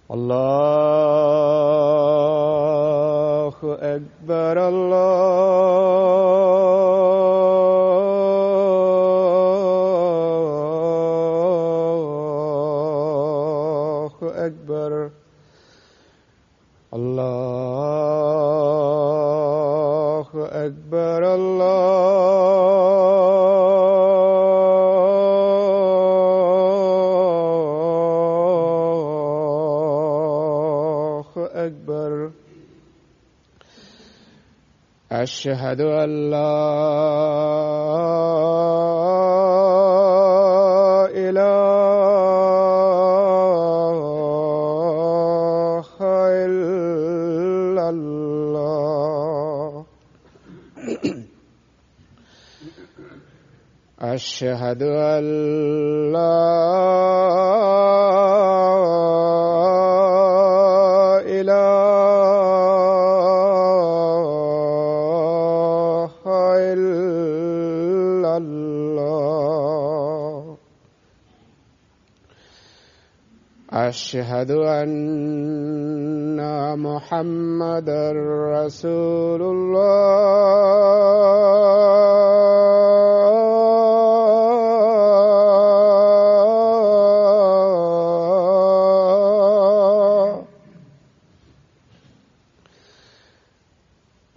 الله أكبر الله أكبر الله أكبر أكبر. أشهد أن لا إله إلا الله. أشهد أن لا أشهد أن محمدًا رسول الله.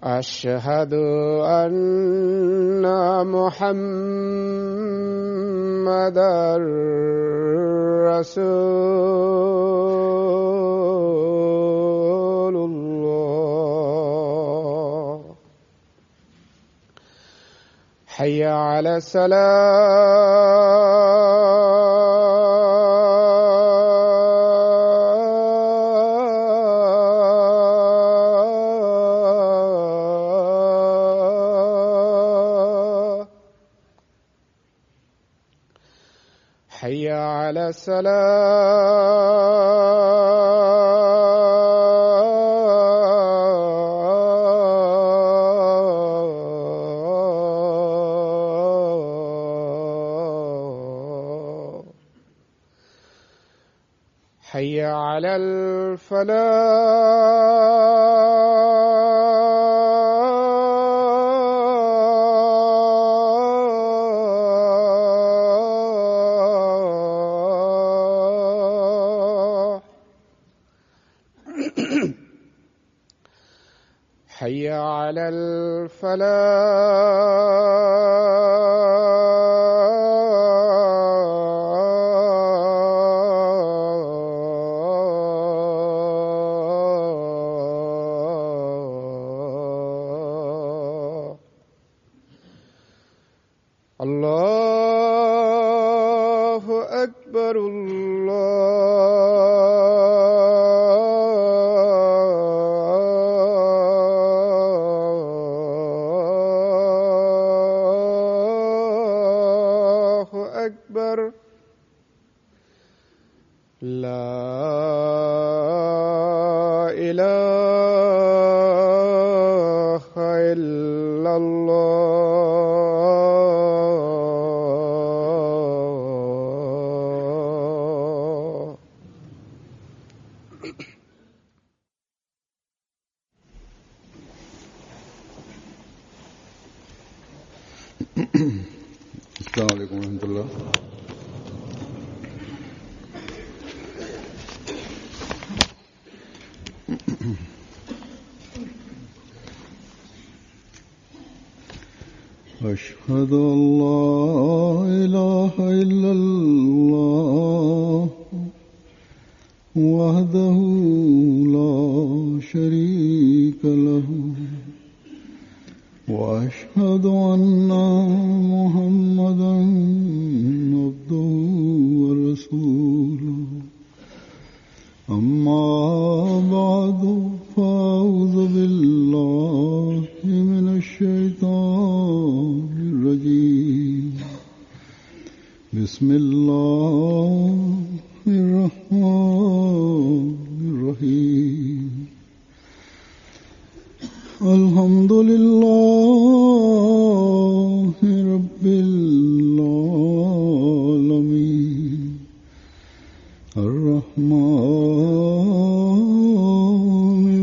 أشهد أن محمدًا رسول الله. حي على الصلاة. حي على الصلاة. حي على الفلاح. حي على الفلاح. الله أكبر الله أكبر. لا إله إلا الله. السلام عليكم ورحمة الله. أشهد أن لا إله إلا الله وحده لا شريك له وأشهد أن محمدا عبده ورسوله أما بعد فأعوذ بالله من الشيطان الرجيم بسم الله الرحمن الرحيم الحمد لله رب العالمين الرحمن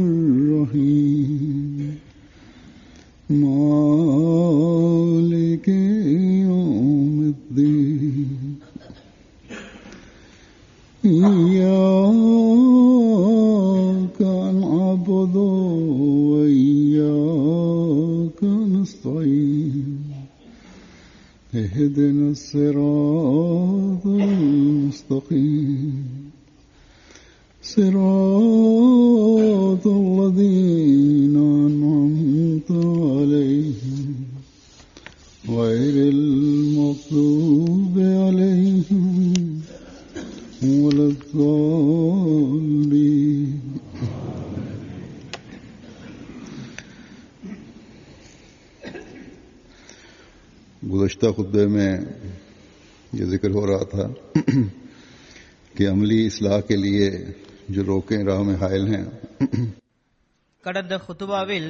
الرحيم مالك يوم الدين إياك نعبد وإياك نستعين اهدنا الصراط المستقيم صراط الذين أنعمت عليهم غير المغضوب عليهم ولا الضالين गुज़श्ता खुतबे में ये जिक्र हो रहा था कि अमली इस्लाह के लिए जो रोकें राह में हायल हैं கடந்த ஹுதுபாவில்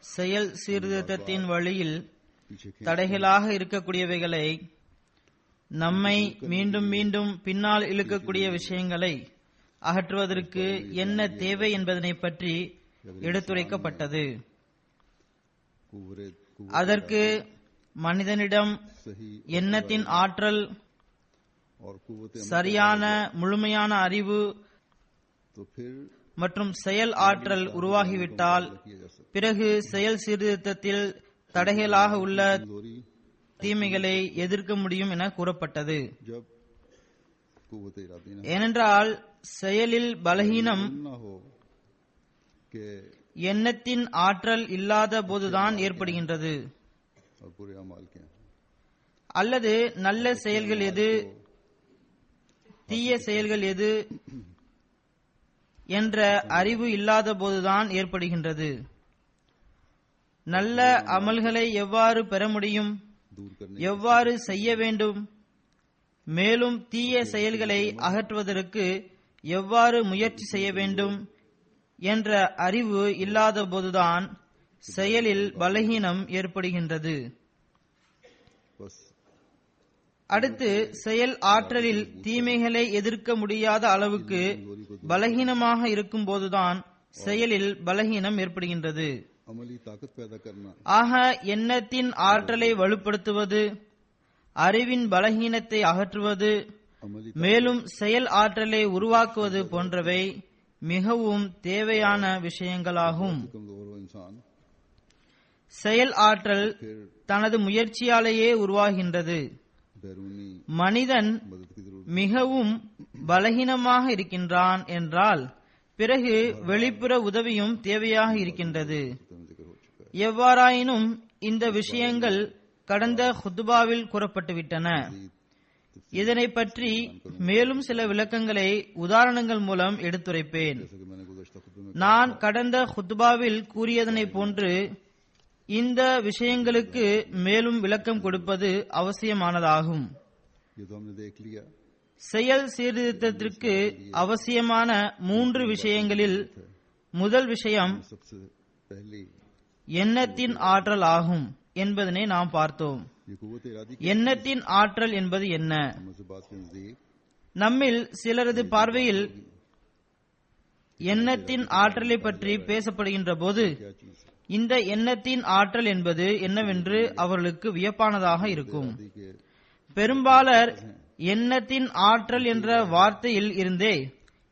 செயல் சீர்திருத்தத்தின் வழியில் தடைகளாக இருக்கக்கூடியவைகளை, நம்மை மீண்டும் மீண்டும் பின்னால் இழுக்கக்கூடிய விஷயங்களை அகற்றுவதற்கு என்ன தேவை என்பதனை பற்றி எடுத்துரைக்கப்பட்டது. அதற்கு மனிதனிடம் எண்ணத்தின் ஆற்றல், சரியான முழுமையான அறிவு மற்றும் செயல் ஆற்றல் உருவாகிவிட்டால் பிறகு செயல் சீர்திருத்தத்தில் தடைகளாக உள்ள தீமைகளை எதிர்க்க முடியும் என கூறப்பட்டது. ஏனென்றால் செயலில் பலகீனம் எண்ணத்தின் ஆற்றல் இல்லாத போதுதான் ஏற்படுகின்றது. அல்லது நல்ல செயல்கள் எது, தீய செயல்கள் எது என்ற அறிவு இல்லாத போதுதான் ஏற்படுகின்றது. நல்ல அமல்களை எவ்வாறு பெற முடியும், எவ்வாறு செய்ய வேண்டும், மேலும் தீய செயல்களை அகற்றுவதற்கு எவ்வாறு முயற்சி செய்ய வேண்டும் என்ற அறிவு இல்லாத போதுதான் செயலில் பலகீனம் ஏற்படுகின்றது. அடுத்து, செயல் ஆற்றலில் தீமைகளை எதிர்க்க முடியாத அளவுக்கு பலகீனமாக இருக்கும் போதுதான் செயலில் பலகீனம் ஏற்படுகின்றது. ஆக எண்ணத்தின் ஆற்றலை வலுப்படுத்துவது, அறிவின் பலகீனத்தை அகற்றுவது, மேலும் செயல் ஆற்றலை உருவாக்குவது போன்றவை மிகவும் தேவையான விஷயங்களாகும். செயல் ஆற்றல் தனது முயற்சியாலேயே உருவாகின்றது. மனிதன் மிகவும் பலகீனமாக இருக்கின்றான் என்றால் பிறகு வெளிப்புற உதவியும் தேவையாக இருக்கின்றது. எவ்வாறாயினும் இந்த விஷயங்கள் கடந்த ஹுத்பாவில் கூறப்பட்டுவிட்டன. இதனை பற்றி மேலும் சில விளக்கங்களை உதாரணங்கள் மூலம் எடுத்துரைப்பேன். நான் கடந்த ஹுத்பாவில் கூறியதனை போன்று இந்த விஷயங்களுக்கு மேலும் விளக்கம் கொடுப்பது அவசியமானதாகும். செயல் சீர்திருத்தத்திற்கு அவசியமான 3 விஷயங்களில் முதல் விஷயம் எண்ணத்தின் ஆற்றல் ஆகும் என்பதனை நாம் பார்த்தோம். எண்ணத்தின் ஆற்றல் என்பது என்ன? நம்மில் சிலரது பார்வையில் எண்ணத்தின் ஆற்றலை பற்றி பேசப்படுகின்ற போது இந்த எண்ணத்தின் ஆற்றல் என்பது என்னவென்று அவர்களுக்கு வியப்பானதாக இருக்கும். பெரும்பாலர் எண்ணத்தின் ஆற்றல் என்ற வார்த்தையில் இருந்தே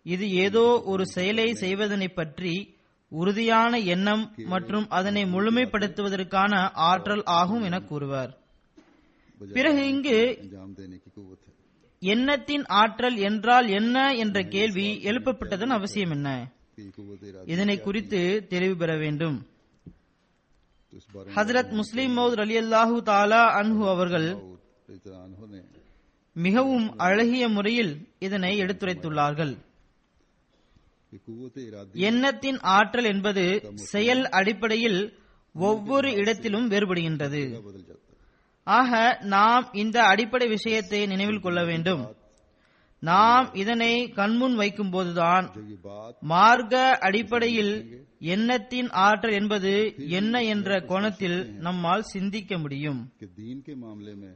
இது ஏதோ ஒரு செயலை செய்வதனை பற்றி உறுதியான எண்ணம் மற்றும் அதனை முழுமைப்படுத்துவதற்கான ஆற்றல் ஆகும் என கூறுவர். பிறகு இங்கு எண்ணத்தின் ஆற்றல் என்றால் என்ன என்ற கேள்வி எழுப்பப்பட்டதன் அவசியம் என்ன? இதனை குறித்து தெளிவு பெற வேண்டும். इस बारे में ஹஜ்ரத் முஸ்லிம் மௌத் ரலியல்லாஹு தஆலா அன்ஹு அவர்கள் ने மிகவும் அழகிய முறையில் இதனை எடுத்துரைத்துள்ளார்கள். कि कुव्वत इरादी எண்ணத்தின் ஆற்றல் என்பது செயல் அடிப்படையில் ஒவ்வொரு இடத்திலும் வேறுபடுகின்றது. बदल जाता है. ஆக நாம் இந்த அடிப்படை விஷயத்தை நினைவில் கொள்ள வேண்டும். நாம் இதனை கண்முன் வைக்கும் போதுதான் जो ये बात மார்க்க அடிப்படையில் எண்ணத்தின் ஆற்றல் என்பது என்ன என்ற கோணத்தில் நம்மால் சிந்திக்க முடியும். कि दीन के मामले में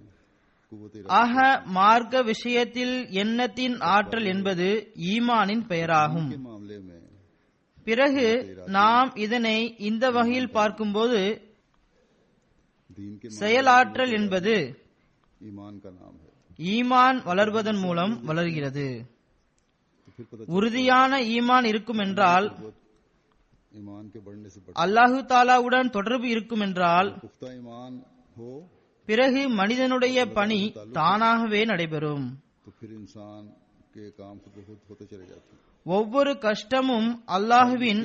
कुव्वत ஆக மார்க்க விஷயத்தில் எண்ணத்தின் ஆற்றல் என்பது ஈமானின் பெயராகும். के मामले में பிறகு நாம் இதனை இந்த வகையில் பார்க்கும்போது दीन के செயலாற்றல் என்பது ईमान का नाम है. ஈமான் வளர்வதன் மூலம் வளர்கிறது. तो फिर पता உறுதியான ஈமான் இருக்கும் என்றால், ईमान के बढ़ने से बढ़ அல்லாஹு தாலாவுடன் தொடர்பு இருக்கும் என்றால், पुख्ता ईमान हो பிறகு மனிதனுடைய பணி தானாகவே நடைபெறும். तो फिर इंसान के काम खुद ब खुद होते चले जाते हैं. ஒவ்வொரு கஷ்டமும் அல்லாஹுவின்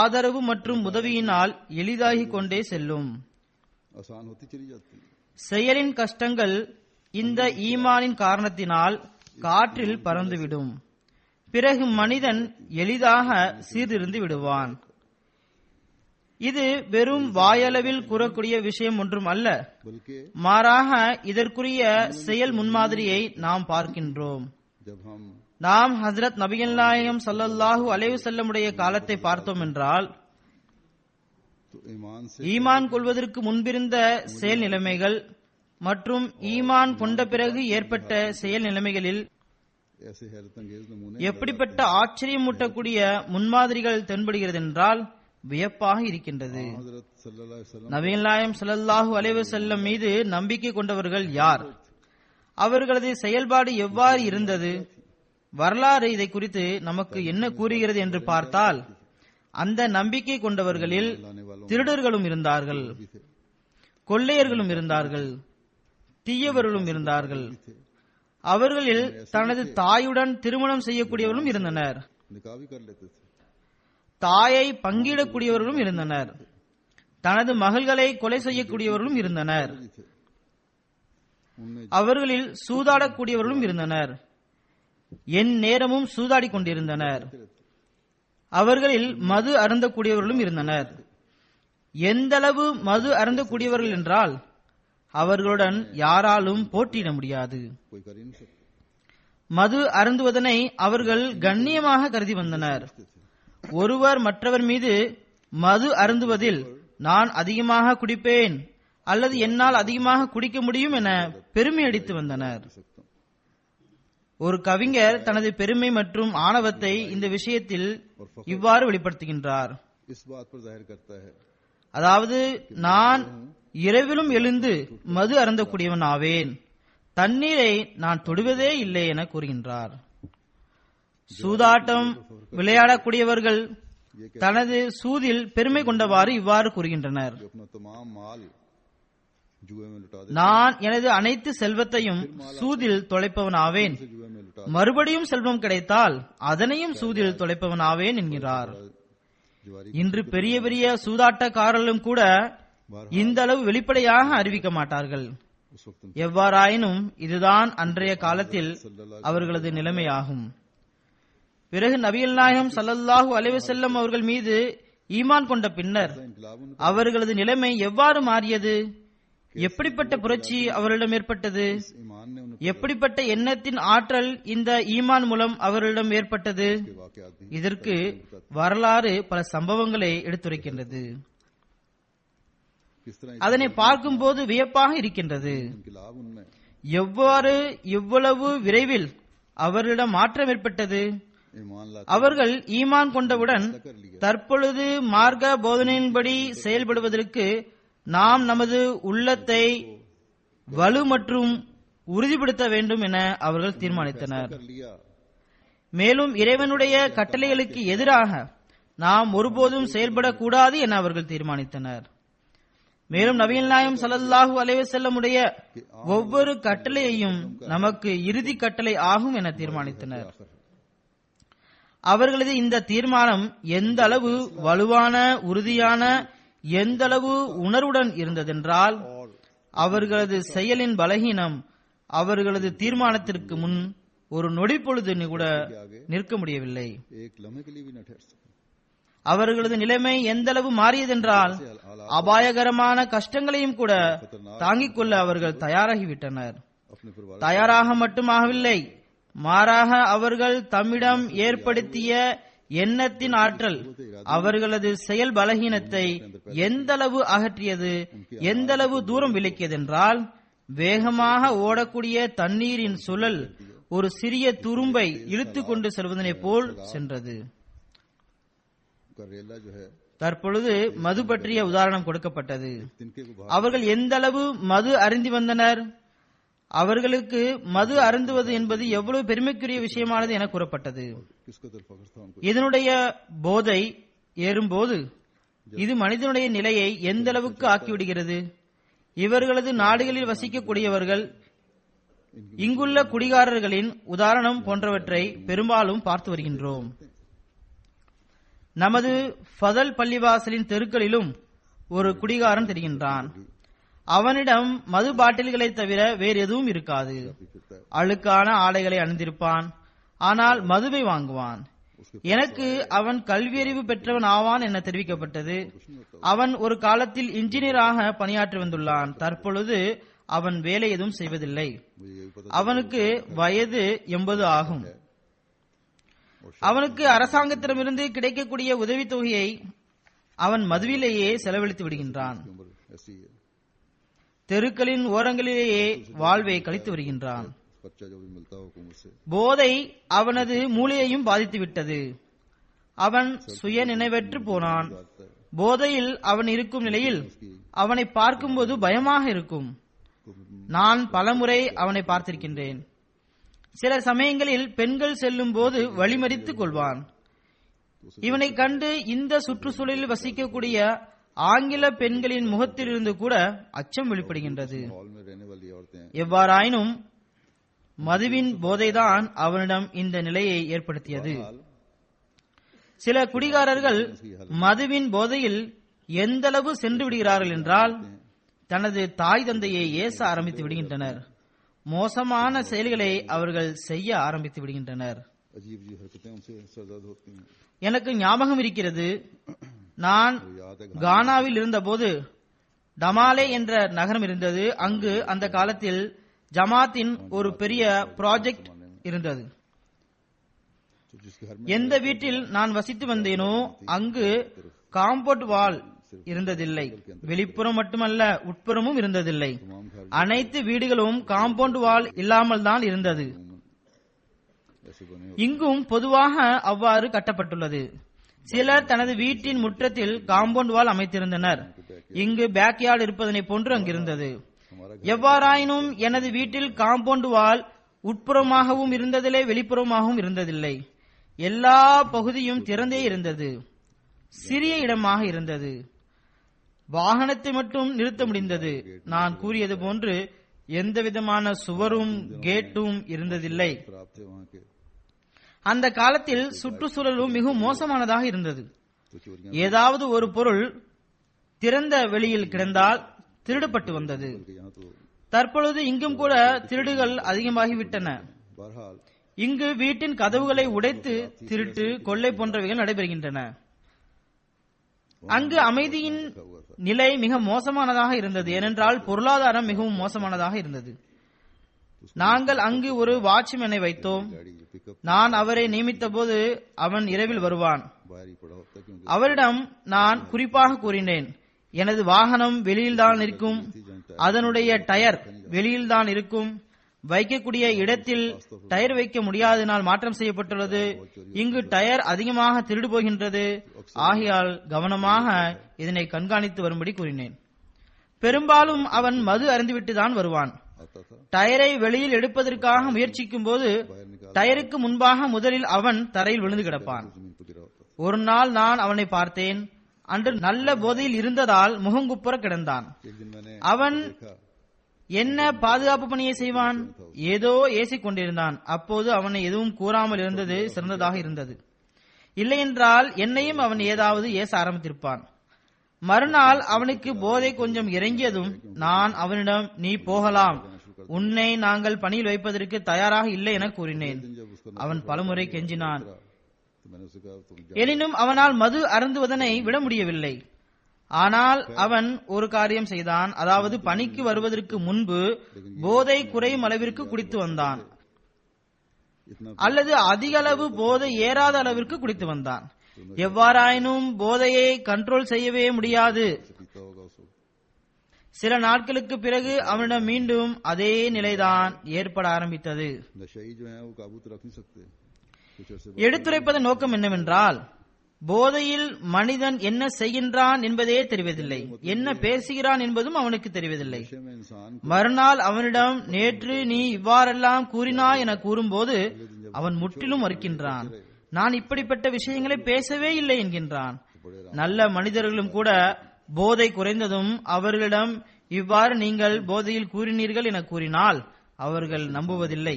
ஆதரவு மற்றும் உதவியினால் எளிதாகிக் கொண்டே செல்லும். आसान होती चली जाती है. செயலின் கஷ்டங்கள் இந்த ஈமானின் காரணத்தினால் காற்றில் பறந்துவிடும். பிறகு மனிதன் எளிதாக சீர்திருந்து விடுவான். இது வெறும் வாயளவில் கூறக்கூடிய விஷயம் ஒன்றும் அல்ல. बल्कि மாறாக இதற்குரிய செயல் முன்மாதிரியை நாம் பார்க்கின்றோம். जब हम நாம் ஹஜ்ரத் நபிகள் நாயகம் ஸல்லல்லாஹு அலைஹி வஸல்லமுடைய காலத்தை பார்த்தோம் என்றால், तो ईमान से ஈமான் கொள்வதற்கு முன்பிருந்த செயல் நிலைமைகள் மற்றும் ஈமான் கொண்ட பிறகு ஏற்பட்ட செயல் நிலைமைகளில் ऐसे हैरत अंगेज नमूने எப்படிப்பட்ட ஆச்சரியமூட்டக்கூடிய முன்மாதிரிகள் தென்படுகிறது என்றால் வியப்பாக இருக்கின்றது. हजरत सल्लल्लाहु अलैहि वसल्लम நபிகள் நாயகம் ஸல்லல்லாஹு அலைஹி வஸல்லம் மீது நம்பிக்கை கொண்டவர்கள் யார்? அவர்களது செயல்பாடு எவ்வாறு இருந்தது? வரலாறு இதை குறித்து நமக்கு என்ன கூறுகிறது என்று பார்த்தால், அந்த நம்பிக்கை கொண்டவர்களில் திருடர்களும் இருந்தார்கள், கொள்ளையர்களும் இருந்தார்கள், தீயவர்களும் இருந்தார்கள். அவர்களில் தனது தாயுடன் திருமணம் செய்யக்கூடியவர்களும் இருந்தனர், निकाह भी कर लेते थे. தாயை பங்கிடக்கூடியவர்களும் இருந்தனர், தனது மகள்களை கொலை செய்யக்கூடியவர்களும் இருந்தனர், उनमें அவர்களில் சூதாடக்கூடியவர்களும் இருந்தனர், என் நேரமும் சூதாடி கொண்டிருந்தனர். அவர்களில் மது அருந்தக்கூடியவர்களும் இருந்தனர். எந்தளவு மது அருந்தக்கூடியவர்கள் என்றால் அவர்களுடன் யாராலும் போட்டியிட முடியாது. कोई कर ही नहीं सकता. மது அருந்துவதனை அவர்கள் கண்ணியமாக கருதி வந்தனர். ஒருவர் மற்றவர் மீது மது அருந்துவதில் நான் அதிகமாக குடிப்பேன் அல்லது என்னால் அதிகமாக குடிக்க முடியும் என பெருமை அடித்து வந்தனர். ஒரு கவிஞர் தனது பெருமை மற்றும் ஆணவத்தை இந்த விஷயத்தில் இவ்வாறு வெளிப்படுத்துகின்றார். इस बात पर जाहिर करता है அதாவது, நான் இரவிலும் எழுந்து மது அருந்தக்கூடியவன் ஆவேன், தண்ணீரை நான் தொடுவதே இல்லை என கூறுகின்றார். சூதாட்டம் விளையாடக்கூடியவர்கள் தனது சூதில் பெருமை கொண்டவாறு இவ்வாறு கூறுகின்றனர். जो अपना तमाम माल जुए में लुटा நான் எனது அனைத்து செல்வத்தையும் சூதில் தொலைப்பவன் ஆவேன், दे जुए में लुटा மறுபடியும் செல்வம் கிடைத்தால் அதனையும் சூதில் தொலைப்பவன் ஆவேன் என்கிறார். जुआरी இன்று பெரிய பெரிய சூதாட்டக்காரர்களும் கூட இந்த அளவு வெளிப்படையாக அறிவிக்க மாட்டார்கள். उस वक्त எவ்வாறாயினும் இதுதான் அன்றைய காலத்தில் அவர்களது நிலைமையாகும். பிறகு நபிகள் நாயகம் ஸல்லல்லாஹு அலைஹி வஸல்லம் அவர்கள் மீது ஈமான் கொண்ட பின்னர் इनकलाब उन அவர்களது நிலைமை எவ்வாறு மாறியது? எப்படிப்பட்ட புரட்சி அவர்களிடம் ஏற்பட்டது? ईमान ने उनके எப்படிப்பட்ட எண்ணத்தின் ஆற்றல் இந்த ஈமான் மூலம் அவர்களிடம் ஏற்பட்டது? वाकयात भी இதற்கு வரலாறு பல சம்பவங்களை எடுத்துரைக்கின்றது. किस तरह அதனை பார்க்கும்போது வியப்பாக இருக்கின்றது. इनकलाब उनमें எவ்வாறு இவ்வளவு விரைவில் அவர்களிடம் மாற்றம் ஏற்பட்டது? ईमान ला அவர்கள் ஈமான் கொண்டவுடன் தற்பொழுது மார்க்க போதனையின்படி செயல்படுவதற்கு நாம் நமது உள்ளத்தை வலு மற்றும் உறுதிப்படுத்த வேண்டும் என அவர்கள் தீர்மானித்தனர். कर लिया மேலும் இறைவனுடைய கட்டளைகளுக்கு எதிராக நாம் ஒருபோதும் செயல்படக்கூடாது என அவர்கள் தீர்மானித்தனர். மேலும் நபிகள் நாயகம் ஸல்லல்லாஹு அலைஹி வஸல்லம் உடைய ஒவ்வொரு கட்டளையையும் நமக்கு இறுதி கட்டளை ஆகும் என தீர்மானித்தனர். அவர்களது இந்த தீர்மானம் எந்த அளவு வலுவான உறுதியான எந்தளவு உணர்வுடன் இருந்ததென்றால் அவர்களது செயலின் பலகீனம் அவர்களது தீர்மானத்திற்கு முன் ஒரு நொடி பொழுது கூட நிற்க முடியவில்லை. அவர்களது நிலைமை எந்தளவு மாறியதென்றால் அபாயகரமான கஷ்டங்களையும் கூட தாங்கிக் கொள்ள அவர்கள் தயாராகிவிட்டனர். தயாராக மட்டுமாகவில்லை, மாறாக அவர்கள் தம்மிடம் ஏற்படுத்திய எண்ணத்தின் ஆற்றல் அவர்களது செயல் பலகீனத்தை எந்தளவு அகற்றியது, எந்தளவு தூரம் விலக்கியதென்றால் வேகமாக ஓடக்கூடிய தண்ணீரின் சுழல் ஒரு சிறிய துரும்பை இழுத்து கொண்டு செல்வதனை போல் சென்றது. தற்பொழுது மது பற்றிய உதாரணம் கொடுக்கப்பட்டது. அவர்கள் எந்தளவு மது அருந்தி வந்தனர், அவர்களுக்கு மது அருந்துவது என்பது எவ்வளவு பெருமைக்குரிய விஷயமானது என கூறப்பட்டது. இதனுடைய போதை ஏறும்போது இது மனிதனுடைய நிலையை எந்த அளவுக்கு ஆக்கிவிடுகிறது. இவர்களது நாடுகளில் வசிக்கக்கூடியவர்கள் இங்குள்ள குடிகாரர்களின் உதாரணம் போன்றவற்றை பெரும்பாலும் பார்த்து வருகின்றோம். நமது ஃபதல் பள்ளிவாசலின் தெருக்களிலும் ஒரு குடிகாரன் தெரிகின்றான். அவனிடம் மது பாட்டில்களை தவிர வேறு எதுவும் இருக்காது. அழுக்கான ஆடைகளை அணிந்திருப்பான், ஆனால் மதுவை வாங்குவான். எனக்கு அவன் கல்வியறிவு பெற்றவன் ஆவான் என தெரிவிக்கப்பட்டது. அவன் ஒரு காலத்தில் இன்ஜினியராக பணியாற்றி வந்துள்ளான். தற்பொழுது அவன் வேலை எதுவும் செய்வதில்லை. அவனுக்கு வயது 80 ஆகும். அவனுக்கு அரசாங்கத்திடமிருந்து கிடைக்கக்கூடிய உதவித்தொகையை அவன் மதுவிலேயே செலவழித்து விடுகின்றான். தெருக்களின் ஓரங்களிலேயே வாழ்வை கழித்து வருகின்றான். போதை அவனது மூளையையும் பாதித்து விட்டது. அவன் சுய நினைவற்று போனான். போதையில் அவன் இருக்கும் நிலையில் அவனை பார்க்கும்போது பயமாக இருக்கும். நான் பலமுறை அவனை பார்த்திருக்கின்றேன். சில சமயங்களில் பெண்கள் செல்லும் போது வழிமறித்துக் கொள்வான். இவனை கண்டு இந்த சுற்றுச்சூழலில் வசிக்கக்கூடிய ஆங்கில பெண்களின் முகத்திலிருந்து கூட அச்சம் வெளிப்படுகின்றது. எவ்வாறாயினும் மதுவின் போதைதான் அவனிடம் இந்த நிலையை ஏற்படுத்தியது. சில குடிகாரர்கள் மதுவின் போதையில் எந்தளவு சென்று விடுகிறார்கள் என்றால் தனது தாய் தந்தையை ஏச ஆரம்பித்து விடுகின்றனர். மோசமான செயல்களை அவர்கள் செய்ய ஆரம்பித்து விடுகின்றனர். எனக்கு ஞாபகம் இருக்கிறது, நான் கானாவில் இருந்தபோது டமாலே என்ற நகரம் இருந்தது. அங்கு அந்த காலத்தில் ஜமாத்தின் ஒரு பெரிய ப்ராஜெக்ட் இருந்தது. எந்த வீட்டில் நான் வசித்து வந்தேனோ அங்கு காம்பவுண்ட் வால் இருந்ததில்லை. வெளிப்புறம் மட்டுமல்ல, உட்புறமும் இருந்ததில்லை. அனைத்து வீடுகளும் காம்பவுண்ட் வால் இல்லாமல் தான் இருந்தது. இங்கும் பொதுவாக அவ்வாறு கட்டப்பட்டுள்ளது. சிலர் தனது வீட்டின் முற்றத்தில் காம்பவுண்ட் வால் அமைத்திருந்தனர். இங்கு பேக்யார்டு இருப்பதனை போன்று அங்கிருந்தது. எவ்வாறாயினும் எனது வீட்டில் காம்பவுண்ட் வால் உட்புறமாகவும் இருந்ததில்லை, வெளிப்புறமாகவும் இருந்ததில்லை. எல்லா பகுதியும் திறந்தே இருந்தது. சிறிய இடமாக இருந்தது. வாகனத்தை மட்டும் நிறுத்த முடிந்தது. நான் கூறியது போன்று எந்த விதமான சுவரும் கேட்டும் இருந்ததில்லை. அந்த காலத்தில் சுற்றுச்சூழலும் மிகவும் மோசமானதாக இருந்தது. ஏதாவது ஒரு பொருள் திறந்த வெளியில் கிடந்தால் திருடப்பட்டு வந்தது. தற்பொழுது இங்கும் கூட திருடுகள் அதிகமாகிவிட்டன. இங்கு வீட்டின் கதவுகளை உடைத்து திருட்டு, கொள்ளை போன்றவைகள் நடைபெறுகின்றன. அங்கு அமைதியின் நிலை மிக மோசமானதாக இருந்தது. ஏனென்றால் பொருளாதாரம் மிகவும் மோசமானதாக இருந்தது. நாங்கள் அங்கு ஒரு வாட்ச்மேனை வைத்தோம். நான் அவரை நியமித்த போது அவன் இரவில் வருவான். அவரிடம் நான் குறிப்பாக கூறினேன், எனது வாகனம் வெளியில்தான் இருக்கும், அதனுடைய டயர் வெளியில்தான் இருக்கும், வைக்கக்கூடிய இடத்தில் டயர் வைக்க முடியாததினால் மாற்றம் செய்யப்பட்டுள்ளது. இங்கு டயர் அதிகமாக திருடு போகின்றது. ஆகையால் கவனமாக இதனை கண்காணித்து வரும்படி கூறினேன். பெரும்பாலும் அவன் மது அருந்திவிட்டுதான் வருவான். டயரை வெளியில் எடுப்பதற்காக முயற்சிக்கும் போது டயருக்கு முன்பாக முதலில் அவன் தரையில் விழுந்து கிடப்பான். ஒரு நாள் நான் அவனை பார்த்தேன். அன்று நல்ல போதையில் இருந்ததால் முகங்குப்புற கிடந்தான். அவன் என்ன பாதுகாப்பு பணியை செய்வான்? ஏதோ ஏசிக் கொண்டிருந்தான். அப்போது அவனை எதுவும் கூறாமல் இருந்தது சிறந்ததாக இருந்தது. இல்லையென்றால் என்னையும் அவன் ஏதாவது ஏச ஆரம்பித்திருப்பான். மறுநாள் அவனுக்கு போதை கொஞ்சம் இறங்கியதும் நான் அவனிடம், நீ போகலாம், உன்னை நாங்கள் பணியில் வைப்பதற்கு தயாராக இல்லை என கூறினேன். அவன் பலமுறை கெஞ்சினான். எனினும் அவனால் மது அருந்துவதனை விட முடியவில்லை. ஆனால் அவன் ஒரு காரியம் செய்தான். அதாவது பணிக்கு வருவதற்கு முன்பு போதை குறையும் அளவிற்கு குடித்து வந்தான், அல்லது அதிக அளவு போதை ஏறாத அளவிற்கு குடித்து வந்தான். எவ்வாறாயினும் போதையை கண்ட்ரோல் செய்யவே முடியாது. சில நாட்களுக்கு பிறகு அவனிடம் மீண்டும் அதே நிலைதான் ஏற்பட ஆரம்பித்தது. எடுத்துரைப்பதன் நோக்கம் என்னவென்றால், போதையில் மனிதன் என்ன செய்கின்றான் என்பதே தெரிவதில்லை, என்ன பேசுகிறான் என்பதும் அவனுக்கு தெரிவதில்லை. மறுநாள் அவனிடம், நேற்று நீ இவ்வாறெல்லாம் கூறினாய் என கூறும்போது அவன் முற்றிலும் மறுக்கின்றான். நான் இப்படிப்பட்ட விஷயங்களை பேசவே இல்லை என்கின்றான். நல்ல மனிதர்களும் கூட போதை குறைந்ததும் அவர்களிடம் இவ்வாறு நீங்கள் போதையில் கூறினீர்கள் என கூறினால் அவர்கள் நம்புவதில்லை.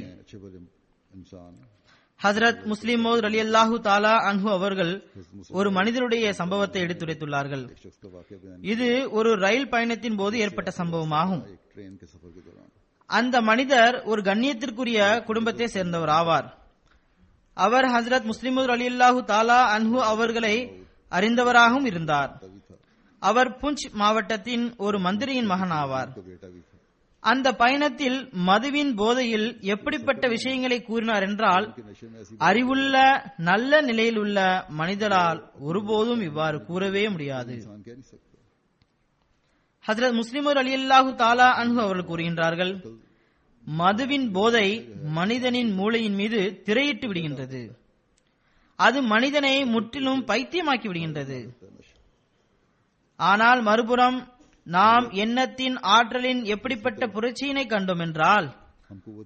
ஹஜ்ரத் முஸ்லிம் மௌத் ரலியல்லாஹு தஆலா அன்ஹு அவர்கள் ஒரு மனிதருடைய சம்பவத்தை எடுத்துரைத்துள்ளார்கள். இது ஒரு ரயில் பயணத்தின் போது ஏற்பட்ட சம்பவமாகும். அந்த மனிதர் ஒரு கண்ணியத்திற்குரிய குடும்பத்தை சேர்ந்தவர் ஆவார். அவர் ஹஜ்ரத் முஸ்லிம் மௌத் ரலியல்லாஹு தஆலா அன்ஹு அவர்களை அறிந்தவராகவும் இருந்தார். அவர் புஞ்ச் மாவட்டத்தின் ஒரு மந்திரியின் மகன் ஆவார். அந்த பயணத்தில் மதுவின் போதையில் எப்படிப்பட்ட விஷயங்களை கூறினார் என்றால், அறிவுள்ள நல்ல நிலையில் உள்ள மனிதரால் ஒருபோதும் இவ்வாறு கூறவே முடியாது. ஹஜ்ரத் முஸ்லிம் ரலியல்லாஹு தஆலா அன்ஹு அவர்கள் கூறுகின்றார்கள், மதுவின் போதை மனிதனின் மூளையின் மீது திரையிட்டு விடுகின்றது. அது மனிதனை முற்றிலும் பைத்தியமாக்கி விடுகின்றது. ஆனால் மறுபுறம் நாம் எண்ணத்தின் ஆற்றலின் எப்படிப்பட்ட புரட்சியினை கண்டோம் என்றால்,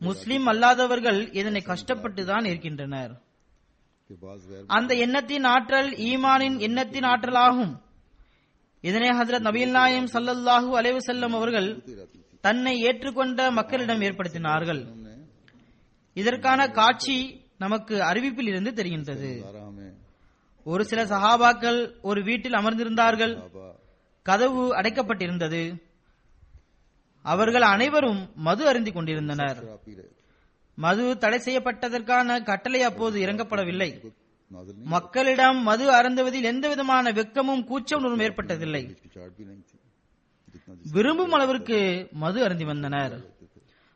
முஸ்லிம் அல்லாதவர்கள் இதனை கஷ்டப்பட்டுதான் இருக்கின்றனர். அந்த எண்ணத்தின் ஆற்றல் ஈமானின் எண்ணத்தின் ஆற்றலாகும். இதனை ஹஜ்ரத் நபிகள் நாயகம் ஸல்லல்லாஹு அலைஹி வஸல்லம் அவர்கள் தன்னை ஏற்றுக்கொண்ட மக்களிடம் ஏற்படுத்தினார்கள். இதற்கான காட்சி நமக்கு அறிவிப்பில் இருந்து தெரிகின்றது. ஒரு சில சஹாபாக்கள் ஒரு வீட்டில் அமர்ந்திருந்தார்கள். கதவு அடைக்கப்பட்டிருந்தது. அவர்கள் அனைவரும் மது அருந்திக் கொண்டிருந்தனர். மது தடை செய்யப்பட்டதற்கான கட்டளை அப்போது இறங்கப்படவில்லை. மக்களிடம் மது அருந்துவதில் எந்த விதமான வெட்கமும் கூச்ச உணர்வும் ஏற்பட்டதில்லை. விரும்பும் அளவிற்கு மது அருந்தி வந்தனர்.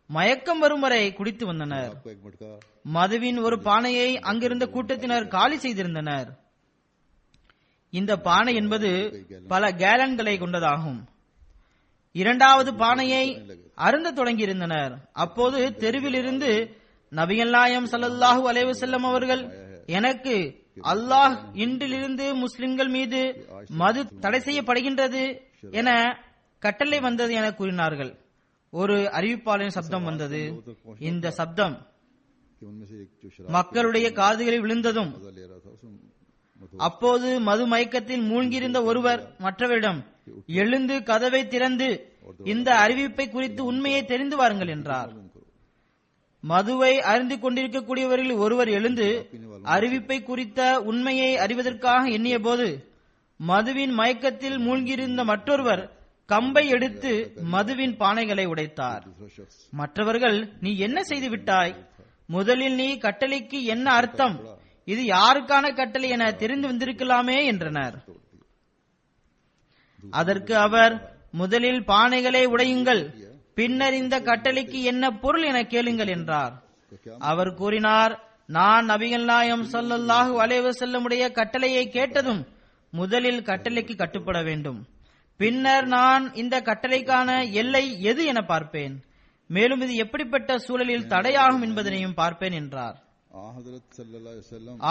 மயக்கம் வரும் வரை குடித்து வந்தனர். மதுவின் ஒரு பானையை அங்கிருந்த கூட்டத்தினர் காலி செய்திருந்தனர். இந்த பானை என்பது பல கேலன்களை கொண்டதாகும். இரண்டாவது பானையை அருந்த தொடங்கியிருந்தனர். அப்போது தெருவில் இருந்து நபிகள் நாயகம் ஸல்லல்லாஹு அலைஹி வஸல்லம் அவர்கள், எனக்கு அல்லாஹ் இன்றிலிருந்து முஸ்லிம்கள் மீது மது தடை செய்யப்படுகின்றது என கட்டளை வந்தது என கூறினார்கள். ஒரு அறிவிப்பாளரின் சப்தம் வந்தது. இந்த சப்தம் மக்களுடைய காதுகளில் விழுந்ததும் அப்போது மது மயக்கத்தில் மூழ்கியிருந்த ஒருவர் மற்றவரிடம், எழுந்து கதவை திறந்து இந்த அறிவிப்பை குறித்து உண்மையை தெரிந்து வாருங்கள் என்றார். மதுவை அறிந்து கொண்டிருக்கக்கூடியவர்கள் ஒருவர் எழுந்து அறிவிப்பை குறித்த உண்மையை அறிவதற்காக எண்ணிய போது மதுவின் மயக்கத்தில் மூழ்கியிருந்த மற்றொருவர் கம்பை எடுத்து மதுவின் பானைகளை உடைத்தார். மற்றவர்கள், நீ என்ன செய்து விட்டாய்? முதலில் நீ கட்டளைக்கு என்ன அர்த்தம், இது யாருக்கான கட்டளை என தெரிந்து வந்திருக்கலாமே என்றனர். அதற்கு அவர், முதலில் பானைகளை உடையுங்கள், பின்னர் இந்த கட்டளைக்கு என்ன பொருள் என கேளுங்கள் என்றார். அவர் கூறினார், நான் நபிகள் நாயகம் ஸல்லல்லாஹு அலைஹி வஸல்லம் உடைய கட்டளையை கேட்டதும் முதலில் கட்டளைக்கு கட்டுப்பட வேண்டும். பின்னர் நான் இந்த கட்டளைக்கான எல்லை எது என பார்ப்பேன். மேலும் இது எப்படிப்பட்ட சூழலில் தடையாகும் என்பதனையும் பார்ப்பேன் என்றார்.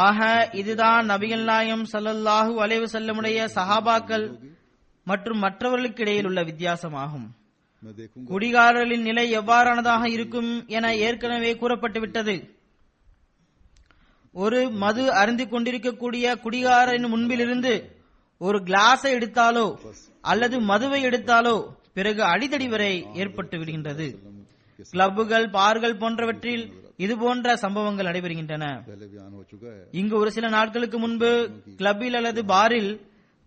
ஆக இதுதான் நபிகள் நாயகம் ஸல்லல்லாஹு அலைஹி வஸல்லம் உடைய சஹாபாக்கள் மற்றும் மற்றவர்களுக்கு இடையில் உள்ள வித்தியாசமாகும். குடிகாரர்களின் நிலை எவ்வாறானதாக இருக்கும் என ஏற்கனவே கூறப்பட்டு விட்டது. ஒரு மது அருந்திக் கொண்டிருக்கக்கூடிய குடிகாரரின் முன்பிலிருந்து ஒரு கிளாஸை எடுத்தாலோ அல்லது மதுவை எடுத்தாலோ பிறகு அடிதடி வரை ஏற்பட்டு விடுகின்றது. கிளப்புகள், பார்கள் போன்றவற்றில் இது போன்ற சம்பவங்கள் நடைபெறுகின்றன. இங்கு ஒரு சில நாட்களுக்கு முன்பு கிளப்பில் அல்லது பாரில்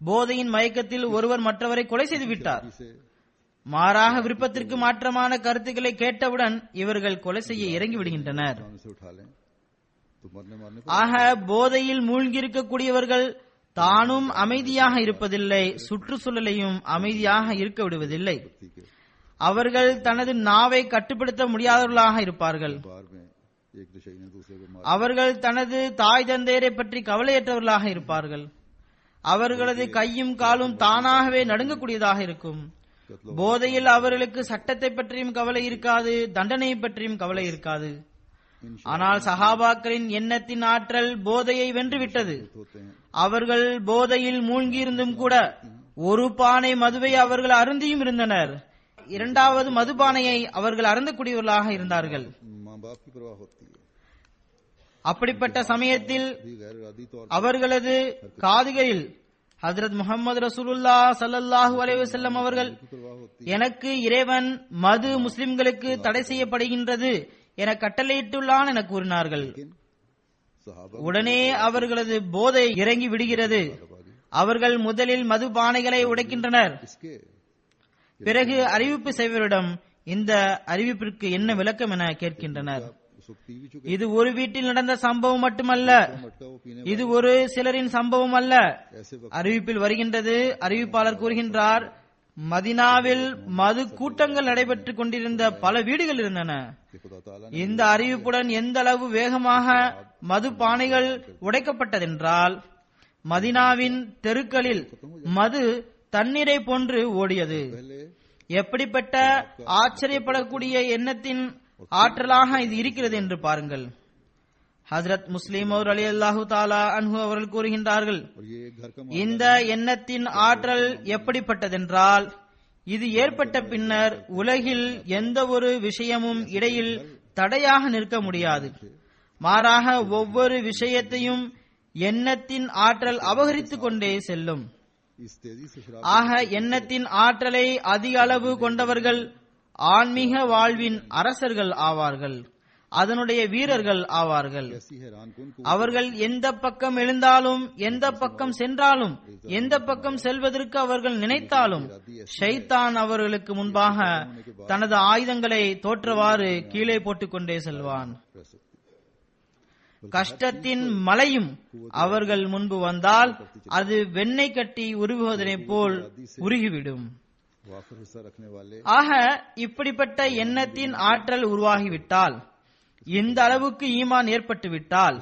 போதையின் மயக்கத்தில் ஒருவர் மற்றவரை கொலை செய்து விட்டார். மாறாக விருப்பத்திற்கு மாற்றமான கருத்துக்களை கேட்டவுடன் இவர்கள் கொலை செய்ய இறங்கி விடுகின்றனர். ஆக போதையில் மூழ்கியிருக்கக்கூடியவர்கள் தானும் அமைதியாக இருப்பதில்லை, சுற்றுச்சூழலையும் அமைதியாக இருக்க விடுவதில்லை. அவர்கள் தனது நாவை கட்டுப்படுத்த முடியாதவர்களாக இருப்பார்கள். அவர்கள் தனது தாய் தந்தையரை பற்றி கவலையற்றவர்களாக இருப்பார்கள். அவர்களது கையும் காலும் தானாகவே நடுங்கக்கூடியதாக இருக்கும். போதையில் அவர்களுக்கு சட்டத்தை பற்றியும் கவலை இருக்காது, தண்டனை பற்றியும் கவலை இருக்காது. ஆனால் சஹாபாக்களின் எண்ணத்தின் ஆற்றல் போதையை வென்றுவிட்டது. அவர்கள் போதையில் மூழ்கியிருந்தும் கூட ஒரு பானை மதுவை அவர்கள் அருந்தியும் இருந்தனர். இரண்டாவது மதுபானையை அவர்கள் அருந்தக்கூடியவர்களாக இருந்தார்கள். அப்படிப்பட்ட சமயத்தில் அவர்களது காதுகளில் ஹஜ்ரத் முஹம்மது ரசூலுல்லாஹ் ஸல்லல்லாஹு அலைஹி வஸல்லம் அவர்கள், எனக்கு இறைவன் மது முஸ்லிம்களுக்கு தடை செய்யப்படுகின்றது என கட்டளையிட்டுள்ளான் என கூறினார்கள். உடனே அவர்களது போதை இறங்கி விடுகிறது. அவர்கள் முதலில் மதுபானைகளை உடைக்கின்றனர். பிறகு அறிவிப்பு செய்வரிடம் இந்த அறிவிப்பிற்கு என்ன விளக்கம் என கேட்கின்றனர். இது ஒரு வீட்டில் நடந்த சம்பவம் மட்டுமல்ல, இது ஒரு சிலரின் சம்பவம் அல்ல. அறிவிப்பில் வருகின்றது, அறிவிப்பாளர் கூறுகின்றார், மதினாவில் மது கூட்டங்கள் நடைபெற்றுக் கொண்டிருந்த பல வீடுகள் இருந்தன. இந்த அறிவிப்புடன் எந்த அளவு வேகமாக மது பானைகள் உடைக்கப்பட்டதென்றால் மதினாவின் தெருக்களில் மது தண்ணீரை போன்று ஓடியது. எப்படிப்பட்ட ஆச்சரியப்படக்கூடிய எண்ணத்தின் ஆற்றலாக இது இருக்கிறது என்று பாருங்கள். ஹஜ்ரத் முஸ்லிம் ரலியல்லாஹு தஆலா அன்ஹு அவர்கள் கூறுகின்றார்கள், இந்த எண்ணத்தின் ஆற்றல் எப்படிப்பட்டதென்றால் இது ஏற்பட்ட பின்னர் உலகில் எந்த ஒரு விஷயமும் இடையில் தடையாக நிற்க முடியாது. மாறாக ஒவ்வொரு விஷயத்தையும் எண்ணத்தின் ஆற்றல் அபகரித்துக் கொண்டே செல்லும். ஆக எண்ணத்தின் ஆற்றலை அதிக அளவு கொண்டவர்கள் ஆன்மீக வாழ்வின் அரசர்கள் ஆவார்கள், அதனுடைய வீரர்கள் ஆவார்கள். அவர்கள் எந்த பக்கம் எழுந்தாலும், எந்த பக்கம் சென்றாலும், எந்த பக்கம் செல்வதற்கு அவர்கள் நினைத்தாலும் ஷைத்தான் அவர்களுக்கு முன்பாக தனது ஆயுதங்களை தோற்றவாறு கீழே போட்டுக் கொண்டே செல்வான். கஷ்டத்தின் மலையும் அவர்கள் முன்பு வந்தால் அது வெண்ணெய் கட்டி உருகுவதனை போல் உருகிவிடும். ஆக இப்படிப்பட்ட எண்ணத்தின் ஆற்றல் உருவாகிவிட்டால், இந்த அளவுக்கு ஈமான் ஏற்பட்டுவிட்டால்,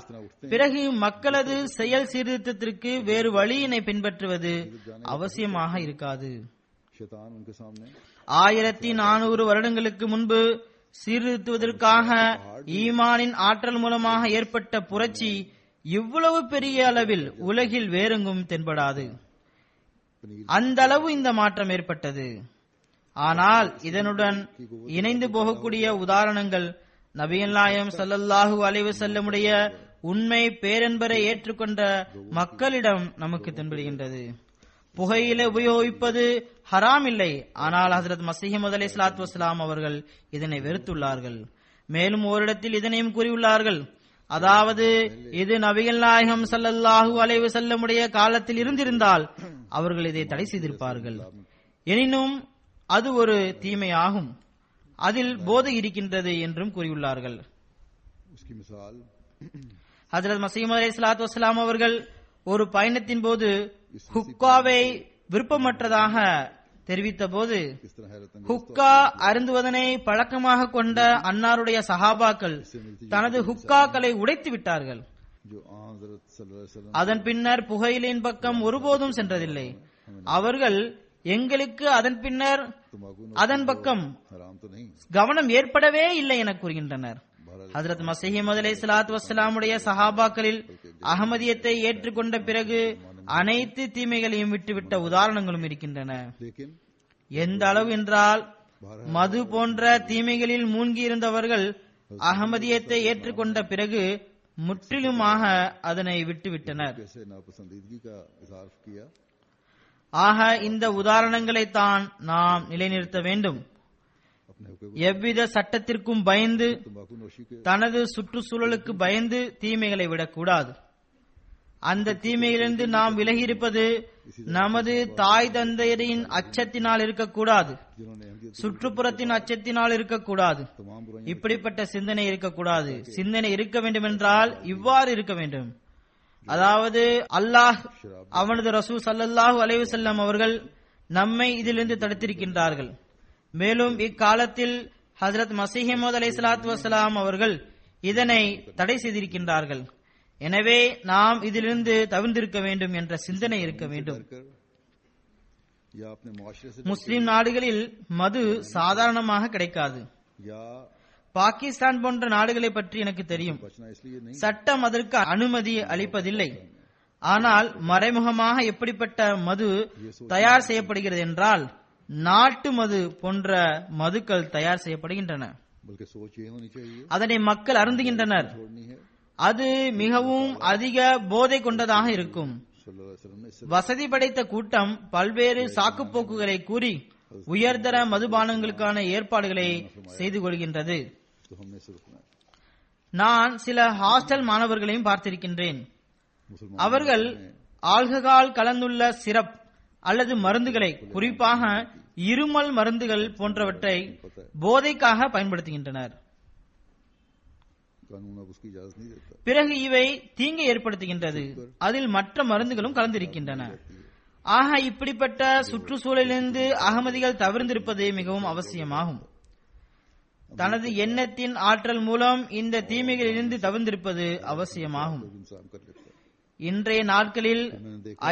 பிறகு மக்களது செயல் சீர்திருத்தத்திற்கு வேறு வழியினை பின்பற்றுவது அவசியமாக இருக்காது. 1400 வருடங்களுக்கு முன்பு சீர்திருத்துவதற்காக ஈமானின் ஆற்றல் மூலமாக ஏற்பட்ட புரட்சி இவ்வளவு பெரிய அளவில் உலகில் வேறெங்கும் தென்படாது. அந்த அளவு இந்த மாற்றம் ஏற்பட்டது. ஆனால் இதனுடன் இணைந்து போகக்கூடிய உதாரணங்கள் நபிகள் நாயகம் ஸல்லல்லாஹு அலைஹி வஸல்லமுடைய உண்மை பேரன்பரை ஏற்றுக்கொண்ட மக்களிடம் நமக்கு தென்படுகின்றது. புகையிலை உபயோகிப்பது ஹராம் இல்லை, ஆனால் ஹஜ்ரத் மஸீஹ் மவ்ஊத் அலைஹிஸ்ஸலாத்து வஸ்ஸலாம் அவர்கள் இதனை வெறுத்துள்ளார்கள். மேலும் ஓரிடத்தில் இதனையும் கூறியுள்ளார்கள், அதாவது இது நபிகள் நாயகம் ஸல்லல்லாஹு அலைஹி வஸல்லமுடைய காலத்தில் இருந்திருந்தால் அவர்கள் இதை தடை செய்திருப்பார்கள். எனினும் அது ஒரு தீமையாகும், அதில் போதை இருக்கின்றது என்றும் கூறியுள்ளார்கள். ஹஜ்ரத் மஸீஹ் மவ்ஊத் அலைஹிஸ்ஸலாத்து வஸ்ஸலாம் அவர்கள் ஒரு பயணத்தின் போது ஹுக்காவை விருப்பமற்றதாக தெரிவித்த போது, ஹுக்கா அருந்துவதனை பழக்கமாக கொண்ட அன்னாருடைய சஹாபாக்கள் தனது ஹுக்காக்களை உடைத்து விட்டார்கள். அதன் பின்னர் புகையிலின் பக்கம் ஒருபோதும் சென்றதில்லை. அவர்கள் எங்களுக்கு அதன் பின்னர் அதன் பக்கம் கவனம் ஏற்படவே இல்லை என கூறுகின்றனர். ஹஜ்ரத் மஸீஹ் மவ்ஊத் அலைஹிஸ்ஸலாத்து வஸ்ஸலாமுடைய சஹாபாக்களில் அஹ்மதியத்தை ஏற்றுக்கொண்ட பிறகு அனைத்து தீமைகளையும் விட்டுவிட்ட உதாரணங்களும் இருக்கின்றன. எந்த அளவு என்றால் மது போன்ற தீமைகளில் மூழ்கி இருந்தவர்கள் அஹ்மதியத்தை ஏற்றுக்கொண்ட பிறகு முற்றிலுமாக அதனை விட்டுவிட்டனர். ஆக இந்த உதாரணங்களை தான் நாம் நிலைநிறுத்த வேண்டும். எவ்வித சட்டத்திற்கும் பயந்து, தனது சுற்றுச்சூழலுக்கு பயந்து தீமைகளை விடக்கூடாது. அந்த தீமையிலிருந்து நாம் விலகி இருப்பது நமது தாய் தந்தையரின் அச்சத்தினால் இருக்கக்கூடாது, जिन्होंने अहमियत சுற்றுப்புறத்தின் அச்சத்தினால் இருக்கக்கூடாது. तमाम बुराइयों இப்படிப்பட்ட சிந்தனை இருக்கக்கூடாது. சிந்தனை இருக்க வேண்டும் என்றால் இவ்வாறு இருக்க வேண்டும். அதாவது அல்லாஹ் அவனது ரசூல் ஸல்லல்லாஹு அலைஹி வஸல்லம் அவர்கள் நம்மை இதிலிருந்து தடுத்திருக்கின்றார்கள். மேலும் இக்காலத்தில் ஹஜ்ரத் மஸீஹ் மவ்ஊத் அலைஹிஸ்ஸலாத்து வஸ்ஸலாம் அவர்கள் இதனை தடை செய்திருக்கின்றார்கள். எனவே நாம் இதிலிருந்து தவிர்ந்திருக்க வேண்டும் என்ற சிந்தனை இருக்க வேண்டும். कर या अपने मुआशरे से முஸ்லிம் நாடுகளில் மது சாதாரணமாக கிடைக்காது. या பாகிஸ்தான் போன்ற நாடுகளை பற்றி எனக்கு தெரியும். बचना इसलिए नहीं சட்டம் அதற்கு அனுமதி அளிப்பதில்லை. ஆனால் மறைமுகமாக எப்படிப்பட்ட மது தயார் செய்யப்படுகிறது என்றால் நாட்டு மது போன்ற மதுக்கள் தயார் செய்யப்படுகின்றன. बल्कि सोच ये होनी चाहिए அதனை மக்கள் அருந்துகின்றனர். छोड़नी है। அது மிகவும் அதிக போதை கொண்டதாக இருக்கும். सल्लल्लाहु अलैहि वसल्लम ने इससे வசதி படைத்த கூட்டம் பல்வேறு சாக்குப்போக்குகளை கூறி உயர்தர மதுபானங்களுக்கான ஏற்பாடுகளை செய்து கொள்கின்றது. तो हमने इसे रुकना है। நான் சில ஹாஸ்டல் மாணவர்களையும் பார்த்திருக்கின்றேன். मुसलमान அவர்கள் ஆல்கஹால் கலந்துள்ள சிரப் அல்லது மருந்துகளை, குறிப்பாக இருமல் மருந்துகள் போன்றவற்றை போதைக்காக பயன்படுத்துகின்றனர். कानून अब उसकी इजाजत नहीं देता। பிறகு இவை தீங்கை ஏற்படுத்துகின்றது. அதில் மற்ற மருந்துகளும் கலந்திருக்கின்றன. ஆக இப்படிப்பட்ட சுற்றுச்சூழலிலிருந்து அகமதிகள் தவிர்ந்திருப்பது மிகவும் அவசியமாகும். தனது எண்ணத்தின் ஆற்றல் மூலம் இந்த தீமைகளிலிருந்து தவிர்ந்திருப்பது அவசியமாகும். लोग इंसान कर लेता है। இன்றைய நாட்களில்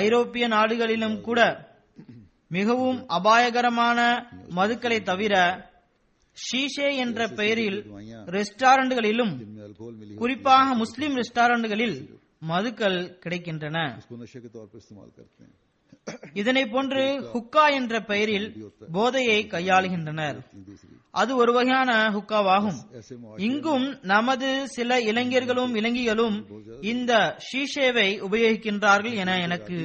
ஐரோப்பிய நாடுகளிலும் கூட மிகவும் அபாயகரமான மதுக்களை தவிர ஷீஷே என்ற பெயரில் ரெஸ்டாரண்ட்களிலும் जिनमें अल्कोहल मिली हो குறிப்பாக முஸ்லிம் ரெஸ்டாரண்ட்களில் மதுக்கள் கிடைக்கின்றன. उसको नशे के तौर पर इस्तेमाल करते हैं। இதனை போன்று ஹுக்கா என்ற பெயரில் போதையை கையாளுகின்றனர். दूसरी அது ஒரு வகையான ஹுக்காவாகும். ऐसे இங்கும் நமது சில இளைஞர்களும் இளைஞிகளும் இந்த ஷீஷேவை உபயோகிக்கின்றார்கள் என எனக்கு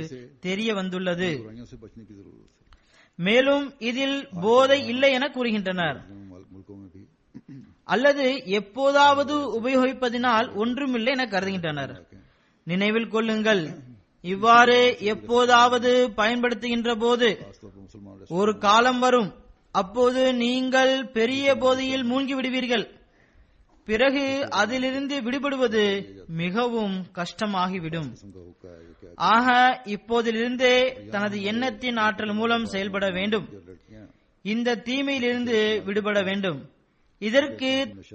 தெரிய வந்துள்ளது. बुराइयों से बचने की जरूरत है। மேலும் இதில் போதை இல்லை என கூறுகின்றனர். मुल्कों में भी அல்லது எப்போதாவது உபயோகிப்பதினால் ஒன்றுமில்லை என கருதுகின்றனர். நினைவில் கொள்ளுங்கள், இவ்வாறு எப்போதாவது பயன்படுத்துகின்ற போது खासतौर पर मुसलमान ஒரு காலம் வரும், அப்போது நீங்கள் பெரிய போதையில் மூழ்கி விடுவீர்கள். பிறகு அதிலிருந்து விடுபடுவது மிகவும் கஷ்டமாகிவிடும். रेस्टोरेंट का हुक्का है, ये क्या ஆக இப்போதிலிருந்தே தனது எண்ணத்தின் ஆற்றல் மூலம் செயல்பட வேண்டும். लड़कियां இந்த தீமையிலிருந்து விடுபட வேண்டும். இதற்கு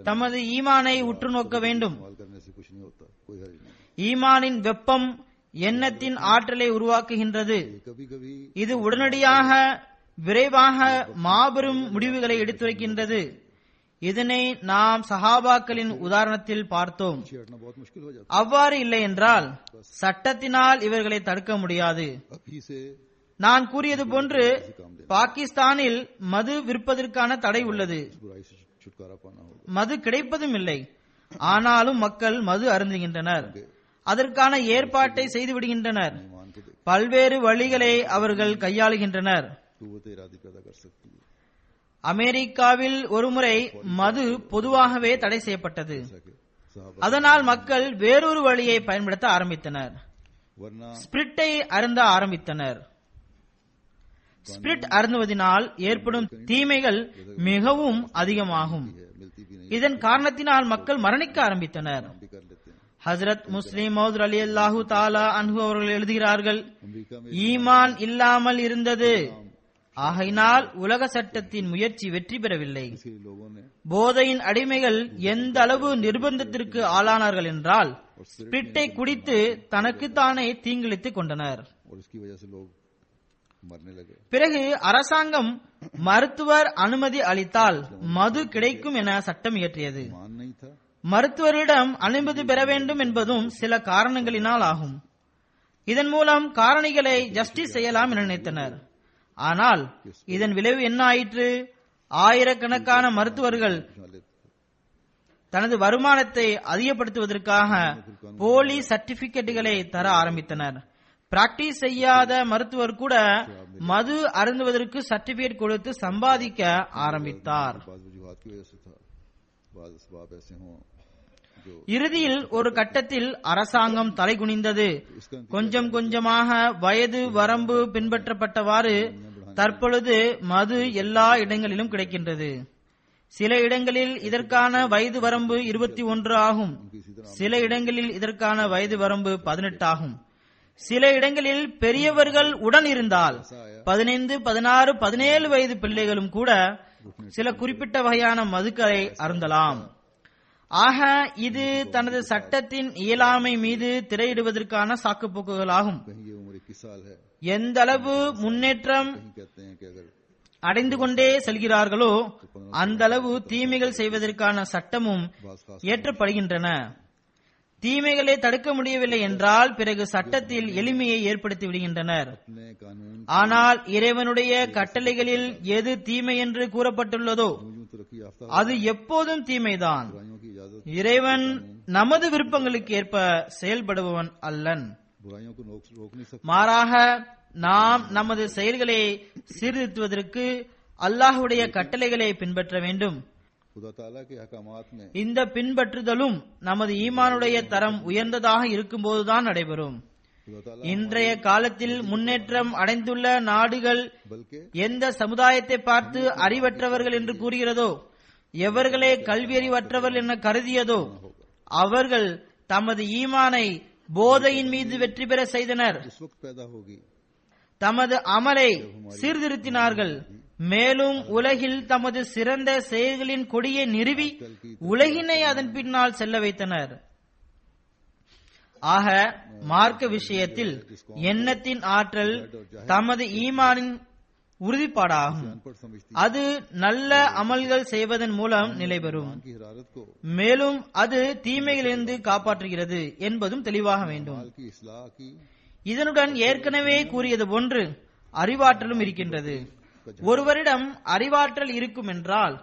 தமது ஈமானை உற்று நோக்க வேண்டும். इस्तेमाल करने से कुछ नहीं होता, कोई हर्ज नहीं। ஈமானின் வெப்பம் எண்ணத்தின் ஆற்றலை உருவாக்குகின்றது. कभी कभी இது உடனடியாக விரைவாக மாபெரும் முடிவுகளை எடுத்துரைக்கின்றது. இதனை நாம் சஹாபாக்களின் உதாரணத்தில் பார்த்தோம். छेड़ना बहुत मुश्किल हो जाता அவ்வாறு இல்லை என்றால் சட்டத்தினால் இவர்களை தடுக்க முடியாது. है। अभी से நான் கூறியது போன்று பாகிஸ்தானில் மது விற்பதற்கான தடை உள்ளது. इस बुराई से छुटकारा पाना होगा। மது கிடைப்பதும் இல்லை. ஆனாலும் மக்கள் மது அருந்துகின்றனர். அதற்கான ஏற்பாட்டை செய்து விடுகின்றனர். ईमान को देख பல்வேறு வழிகளை அவர்கள் கையாளுகின்றனர். कुव्वत इरादी पैदा कर सकती है। அமெரிக்காவில் ஒருமுறை மது பொதுவாகவே தடை செய்யப்பட்டது. जैसा कि साहब அதனால் மக்கள் வேறொரு வழியை பயன்படுத்த ஆரம்பித்தனர். वरना ஸ்பிரிட்டை அருந்த ஆரம்பித்தனர். ஸ்பிரிட் அருந்துவதனால் ஏற்படும் தீமைகள் மிகவும் அதிகமாகும். है, मिलती भी नहीं, இதன் காரணத்தினால் மக்கள் மரணிக்க ஆரம்பித்தனர். भी कर लेते हैं। ஹஜ்ரத் முஸ்லிம் மௌத் ரலியல்லாஹு தஆலா அன்ஹு அவர்கள் எழுதுகிறார்கள், अमेरिका में ஈமான் இல்லாமல் இருந்தது. ஆகையினால் உலக சட்டத்தின் முயற்சி வெற்றி பெறவில்லை. इसके लोगों ने போதையின் அடிமைகள் எந்த அளவு நிர்பந்தத்திற்கு ஆளானார்கள் என்றால் ஸ்பிரிட்டை குடித்து தனக்குத்தானே தீங்கிழித்துக் கொண்டனர். और इसकी वजह से लोग मरने लगे। பிறகு அரசாங்கம் மருத்துவர் அனுமதி அளித்தால் மது கிடைக்கும் என சட்டம் இயற்றியது. ईमान नहीं था, மருத்துவரிடம் அனுமதி பெற வேண்டும் என்பதும் சில காரணங்களினால் ஆகும். இதன் மூலம் காரணிகளை ஜஸ்டிஸ் செய்யலாம் என நினைத்தனர். ஆனால் இதன் விளைவு என்ன ஆயிற்று? ஆயிரக்கணக்கான மருத்துவர்கள் தனது வருமானத்தை அதிகப்படுத்துவதற்காக போலி சர்டிபிகேட்டுகளை தர ஆரம்பித்தனர். பிராக்டிஸ் செய்யாத மருத்துவர் கூட மது அருந்துவதற்கு சர்டிபிகேட் கொடுத்து சம்பாதிக்க ஆரம்பித்தார். बाद वजूहात की वजह से था, बाद असबाब ऐसे हों இறுதியில் ஒரு கட்டத்தில் அரசாங்கம் தலைகுனிந்தது. கொஞ்சம் கொஞ்சமாக வயது வரம்பு பின்பற்றப்பட்டவாறு தற்பொழுது மது எல்லா இடங்களிலும் கிடைக்கின்றது. சில இடங்களில் இதற்கான வயது வரம்பு 21 ஆகும். சில இடங்களில் இதற்கான வயது வரம்பு 18 ஆகும். சில இடங்களில் பெரியவர்கள் உடன் இருந்தால் 15, 16, 17 வயது பிள்ளைகளும் கூட சில குறிப்பிட்ட வகையான மதுக்களை அருந்தலாம். ஆக இது தனது சட்டத்தின் இயலாமை மீது திரையிடுவதற்கான சாக்குப்போக்குகளாகும். எந்த அளவு முன்னேற்றம் அடைந்து கொண்டே செல்கிறார்களோ அந்த அளவு தீமைகள் செய்வதற்கான சட்டமும் ஏற்றப்படுகின்றன. தீமைகளை தடுக்க முடியவில்லை என்றால் பிறகு சட்டத்தில் எளிமையை ஏற்படுத்தி விடுகின்றனர். ஆனால் இறைவனுடைய கட்டளைகளில் எது தீமை என்று கூறப்பட்டுள்ளதோ அது எப்போதும் தீமைதான். இறைவன் நமது விருப்பங்களுக்கு ஏற்ப செயல்படுபவன் அல்லன். மாறாக நாம் நமது செயல்களை சீர்திருத்துவதற்கு அல்லாஹ்வுடைய கட்டளைகளை பின்பற்ற வேண்டும். இந்த பின்பற்றுதலும் நமது ஈமானுடைய தரம் உயர்ந்ததாக இருக்கும்போதுதான் நடைபெறும். இன்றைய காலத்தில் முன்னேற்றம் அடைந்துள்ள நாடுகள் எந்த சமுதாயத்தை பார்த்து அறிவற்றவர்கள் என்று கூறுகிறதோ, எவர்களே கல்வியறிவற்றவர்கள் என கருதியதோ அவர்கள் தமது ஈமானை போதையின் மீது வெற்றி பெற செய்தனர். தமது அமலை சீர்திருத்தினார்கள். மேலும் உலகில் தமது சிறந்த செயல்களின் கொடியை நிறுவி உலகினை அதன் பின்னால் செல்ல வைத்தனர். ஆக மார்க்க விஷயத்தில் எண்ணத்தின் ஆற்றல் தமது ஈமானின் உறுதிப்பாடாகும். அது நல்ல அமல்கள் செய்வதன் மூலம் நிலை பெறும். மேலும் அது தீமைகளிலிருந்து காப்பாற்றுகிறது என்பதும் தெளிவாக வேண்டும். இதனுடன் ஏற்கனவே கூறியது போன்று அறிவாற்றலும் இருக்கின்றது. ஒருவரிடம் அறிவாற்றல் இருக்கும் என்றால்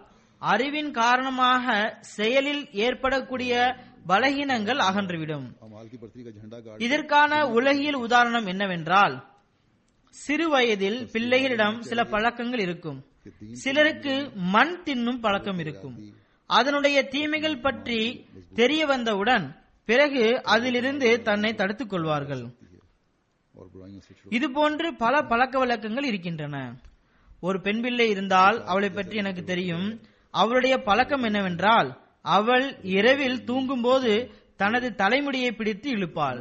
அறிவின் காரணமாக செயலில் ஏற்படக்கூடிய பலகீனங்கள் அகன்றுவிடும். இதற்கான உலகியல் உதாரணம் என்னவென்றால், சிறு வயதில் பிள்ளைகளிடம் சில பழக்கங்கள் இருக்கும். சிலருக்கு மண் தின்னும் பழக்கம் இருக்கும். அதனுடைய தீமைகள் பற்றி தெரிய வந்தவுடன் பிறகு அதிலிருந்து தன்னை தடுத்துக் கொள்வார்கள். இதுபோன்று பல பழக்க வழக்கங்கள் இருக்கின்றன. ஒரு பெண் பிள்ளை இருந்தால் அவளை பற்றி எனக்கு தெரியும். அவளுடைய பழக்கம் என்னவென்றால், அவள் இரவில் தூங்கும் போது தனது தலைமுடியை பிடித்து இழுப்பாள்.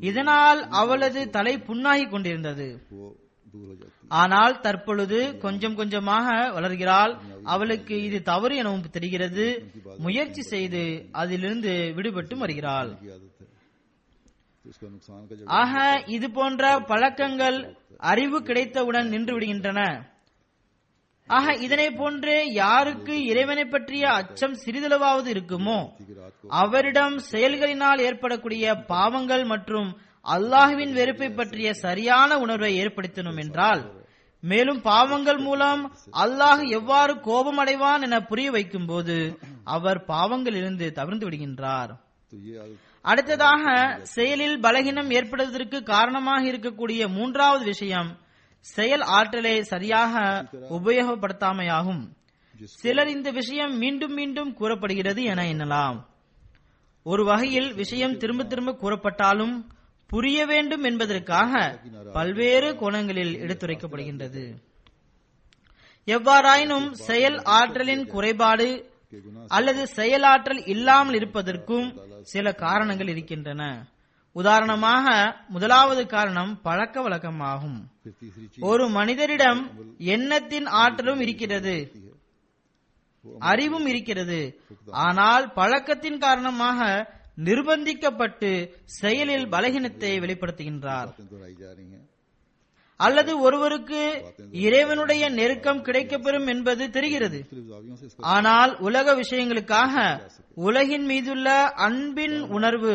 இதனால் அவளது தலை புண்ணாகி கொண்டிருந்தது. ஆனால் தற்பொழுது கொஞ்சம் கொஞ்சமாக வளர்கிறாள். அவளுக்கு இது தவறு எனவும் தெரிகிறது. முயற்சி செய்து அதிலிருந்து விடுபட்டு வருகிறாள். ஆக இது போன்ற பழக்கங்கள் அறிவு கிடைத்தவுடன் நின்று விடுகின்றன. ஆக இதனை போன்று யாருக்கு இறைவனை பற்றிய அச்சம் சிறிதளவாவது இருக்குமோ அவரிடம் செயல்களினால் ஏற்படக்கூடிய பாவங்கள் மற்றும் அல்லாஹ்வின் வெறுப்பை பற்றிய சரியான உணர்வை ஏற்படுத்தணும் என்றால், மேலும் பாவங்கள் மூலம் அல்லாஹ் எவ்வாறு கோபம் அடைவான் என புரிய வைக்கும் போது அவர் பாவங்களிலிருந்து தவிர்த்து விடுகின்றார். அடுத்ததாக செயலில் பலகீனம் ஏற்படுவதற்கு காரணமாக இருக்கக்கூடிய மூன்றாவது விஷயம் செயல் ஆற்றலை சரியாக உபயோகப்படுத்தாமையாகும். சிலர் இந்த விஷயம் மீண்டும் மீண்டும் கூறப்படுகிறது என எண்ணலாம். ஒரு வகையில் விஷயம் திரும்ப திரும்ப கூறப்பட்டாலும் புரிய வேண்டும் என்பதற்காக பல்வேறு கோணங்களில் எடுத்துரைக்கப்படுகின்றது. எவ்வாறாயினும் செயல் ஆற்றலின் குறைபாடு அல்லது செயலாற்றல் இல்லாமல் இருப்பதற்கும் சில காரணங்கள் இருக்கின்றன. உதாரணமாக, முதலாவது காரணம் பழக்க வழக்கமாகும். ஒரு மனிதரிடம் எண்ணத்தின் ஆற்றலும் இருக்கிறது, அறிவும் இருக்கிறது. ஆனால் பழக்கத்தின் காரணமாக நிர்பந்திக்கப்பட்டு செயலில் பலகீனத்தை வெளிப்படுத்துகின்றார். அல்லது ஒருவருக்கு இறைவனுடைய நெருக்கம் கிடைக்கப்பெறும் என்பது தெரிகிறது. ஆனால் உலக விஷயங்களுக்காக உலகின் மீதுள்ள அன்பின் உணர்வு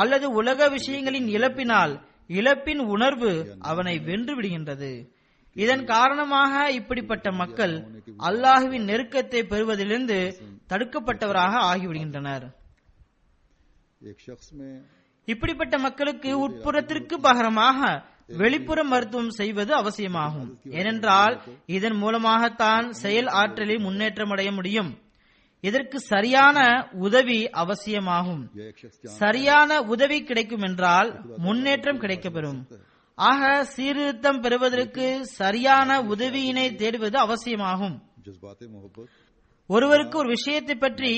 அல்லது உலக விஷயங்களின் இழப்பினால் இழப்பின் உணர்வு அவனை வென்று விடுகின்றது. இதன் காரணமாக இப்படிப்பட்ட மக்கள் அல்லாஹ்வின் நெருக்கத்தை பெறுவதிலிருந்து தடுக்கப்பட்டவராக ஆகிவிடுகின்றனர். இப்படிப்பட்ட மக்களுக்கு உட்புறத்திற்கு பகரமாக வெளிப்புற மருத்துவம் செய்வது அவசியமாகும். ஏனென்றால் இதன் மூலமாகத்தான் செயல் ஆற்றலில் முன்னேற்றம் அடைய முடியும். இதற்கு சரியான உதவி அவசியமாகும். यह एक शख्स சரியான உதவி கிடைக்கும் என்றால் முன்னேற்றம் கிடைக்கப்பெறும். ஆக சீர்திருத்தம் பெறுவதற்கு சரியான உதவியினை தேடுவது அவசியமாகும். जज्बात मोहब्बत, ஒருவருக்கு ஒரு விஷயத்தை பற்றி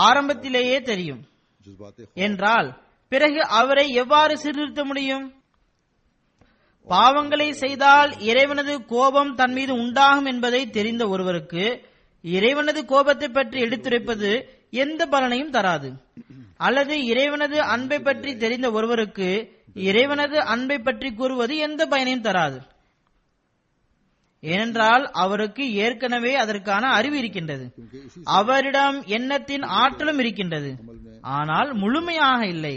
ஆரம்பத்திலேயே தெரியும் जज्बात என்றால் பிறகு அவரை எவ்வாறு சீர்திருத்த முடியும்? பாவங்களை செய்தால் இறைவனது கோபம் தன் மீது உண்டாகும் என்பதை தெரிந்த ஒருவருக்கு இறைவனது கோபத்தை பற்றி எடுத்துரைப்பது எந்த பலனையும் தராது. அல்லது இறைவனது அன்பை பற்றி தெரிந்த ஒருவருக்கு இறைவனது அன்பை பற்றி கூறுவது எந்த பயனையும் தராது. ஏனென்றால் அவருக்கு ஏற்கனவே அதற்கான அறிவு இருக்கின்றது, அவரிடம் எண்ணத்தின் ஆற்றலும் இருக்கின்றது, ஆனால் முழுமையாக இல்லை.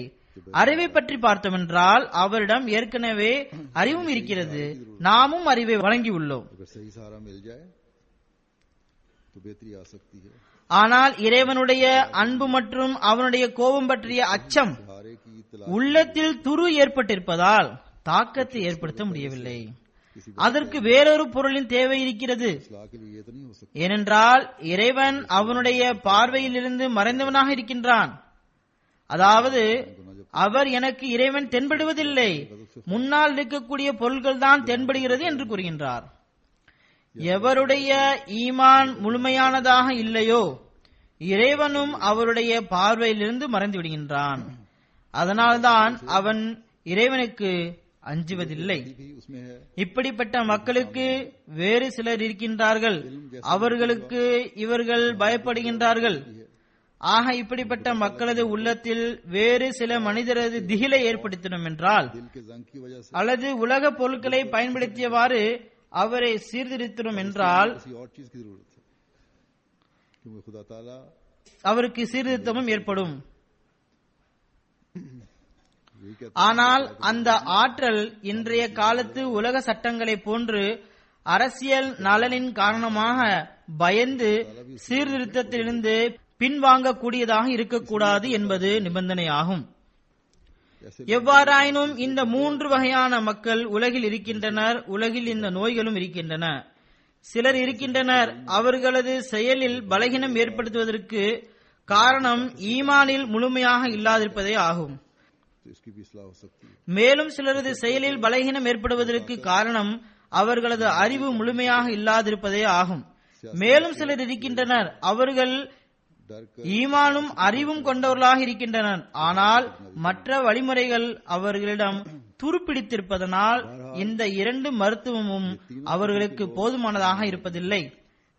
அறிவை பற்றி பார்த்தோம் என்றால் அவரிடம் ஏற்கனவே அறிவும் இருக்கிறது, நாமும் அறிவை வழங்கியுள்ளோம். अगर सही सहारा मिल जाए तो बेहतरी आ सकती है. ஆனால் இறைவனுடைய அன்பு மற்றும் அவனுடைய கோபம் பற்றிய அச்சம் सहारे की तलाश உள்ளத்தில் துரு ஏற்பட்டிருப்பதால் தாக்கத்தை ஏற்படுத்த முடியவில்லை. அதற்கு வேறொரு பொருளின் தேவை இருக்கிறது. इस्लाह के लिए ये तो नहीं हो सकता. ஏனென்றால் இறைவன் அவனுடைய பார்வையிலிருந்து மறைந்தவனாக இருக்கின்றான். அதாவது அவர் எனக்கு இறைவன் தென்படுவதில்லை, முன்னால் இருக்கக்கூடிய பொருள்கள் தான் தென்படுகிறது என்று கூறுகின்றார். எவருடைய ஈமான் முழுமையானதாக இல்லையோ இறைவனும் அவருடைய பார்வையிலிருந்து மறைந்து விடுகின்றான். அதனால்தான் அவன் இறைவனுக்கு அஞ்சுவதில்லை. भी उसमें है. இப்படிப்பட்ட மக்களுக்கு வேறு சிலர் இருக்கின்றார்கள், அவர்களுக்கு இவர்கள் பயப்படுகின்றார்கள். ஆக இப்படிப்பட்ட மக்களது உள்ளத்தில் வேறு சில மனிதரது திகிலை ஏற்படுத்தினோம் என்றால் दिल के जंग की वजह से அல்லது உலக பொருட்களை பயன்படுத்தியவாறு அவரை சீர்திருத்தினோம் என்றால் किसी और चीज की जरूरत है, क्योंकि खुदा ताला அவருக்கு சீர்திருத்தமும் ஏற்படும். यही कहता ஆனால் அந்த ஆற்றல் இன்றைய காலத்து உலக சட்டங்களை போன்று அரசியல் நலனின் காரணமாக பயந்து சீர்திருத்தத்திலிருந்து பின்வாங்கக்கூடியதாக இருக்கக்கூடாது என்பது நிபந்தனையாகும். எவ்வாறாயினும் இந்த மூன்று வகையான மக்கள் உலகில் இருக்கின்றனர். உலகில் இந்த நோய்களும் இருக்கின்றன. சிலர் இருக்கின்றனர், அவர்களது செயலில் பலகீனம் ஏற்படுத்துவதற்கு காரணம் ஈமானில் முழுமையாக இல்லாதிருப்பதே ஆகும். तो इसकी भी इस्लाह हो सकती है. மேலும் சிலரது செயலில் பலகீனம் ஏற்படுவதற்கு காரணம் அவர்களது அறிவு முழுமையாக இல்லாதிருப்பதே ஆகும். மேலும் சிலர் இருக்கின்றனர், அவர்கள் डर कर ஈமானும் அறிவும் கொண்டவர்களாக இருக்கின்றனர், ஆனால் மற்ற வழிமுறைகள் அவர்களிடம் துருப்பிடித்திருப்பதனால் இந்த இரண்டு மருத்துவமும் அவர்களுக்கு போதுமானதாக இருப்பதில்லை.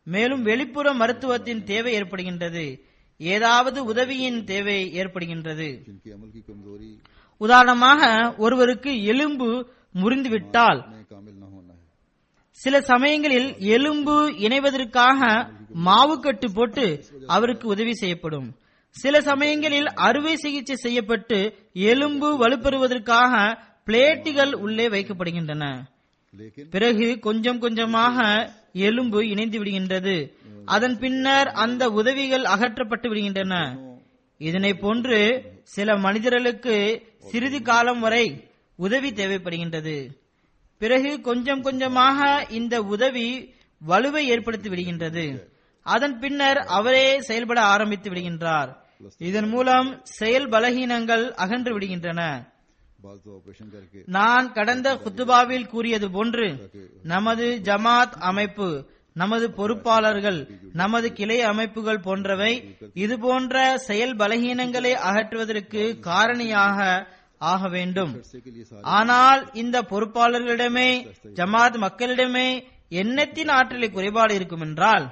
மேலும் வெளிப்புற மருத்துவத்தின் தேவை ஏற்படுகின்றது, ஏதாவது உதவியின் தேவை ஏற்படுகின்றது. जिनकी अमल की कमजोरी உதாரணமாக ஒருவருக்கு எலும்பு முறிந்துவிட்டால் में कामिल न होना है. சில சமயங்களில் எலும்பு இணைவதற்காக மாவுக்கட்டு போட்டு அவருக்கு உதவி செய்யப்படும். சில சமயங்களில் அறுவை சிகிச்சை செய்யப்பட்டு எலும்பு வலுப்பெறுவதற்காக பிளேட்டுகள் உள்ளே வைக்கப்படுகின்றன. लेकिन பிறகு கொஞ்சம் கொஞ்சமாக எலும்பு இணைந்து விடுகின்றது. அதன் பின்னர் அந்த உதவிகள் அகற்றப்பட்டு விடுகின்றன. இதனை போன்று சில மனிதர்களுக்கு சிறிது காலம் வரை உதவி தேவைப்படுகின்றது. பிறகு கொஞ்சம் கொஞ்சமாக இந்த உதவி வலுவை ஏற்படுத்தி விடுகின்றது. அதன் பின்னர் அவரே செயல்பட ஆரம்பித்து விடுகின்றார். இதன் மூலம் செயல் பலகீனங்கள் அகன்று விடுகின்றன. बाज तो ऑपरेशन करके நான் கடந்த குத்துபாவில் கூறியது போன்று நமது ஜமாத் அமைப்பு, நமது பொறுப்பாளர்கள், நமது கிளை அமைப்புகள் போன்றவை இது போன்ற செயல் பலகீனங்களை அகற்றுவதற்கு காரணியாக ஆக வேண்டும். खर्चे के लिए सारे ஆனால் இந்த பொறுப்பாளர்களிடமே ஜமாத் மக்களிடமே எண்ணத்தின் ஆற்றலில் குறைபாடு இருக்கும் என்றால்,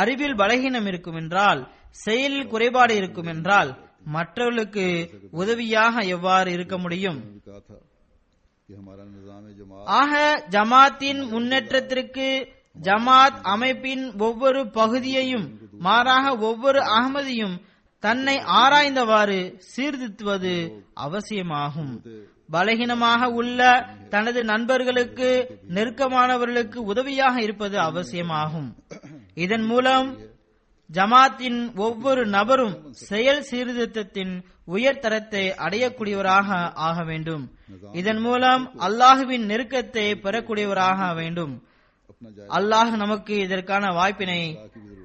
அறிவில் பலகீனம் இருக்கும் என்றால், செயலில் குறைபாடு இருக்கும் என்றால் மற்றவர்களுக்கு உதவியாக எவ்வாறு இருக்க முடியும்? ने भी कहा था कि हमारा निजाम जमात ஆக ஜமாத்தின் முன்னேற்றத்திற்கு ஜமாத் அமைப்பின் ஒவ்வொரு பகுதியையும், மாறாக ஒவ்வொரு அகமதியும் தன்னை ஆராய்ந்தவாறு சீர்திருத்துவது அவசியமாகும். பலகீனமாக உள்ள தனது நண்பர்களுக்கு, நெருக்கமானவர்களுக்கு உதவியாக இருப்பது அவசியமாகும். இதன் மூலம் ஜமாத்தின் ஒவ்வொரு நபரும் செயல் சீர்திருத்தத்தின் உயர்தரத்தை அடையக்கூடியவராக ஆக வேண்டும். இதன் மூலம் அல்லாஹுவின் நெருக்கத்தை பெறக்கூடியவராக வேண்டும். अपना जायजा அல்லாஹ் நமக்கு இதற்கான வாய்ப்பினை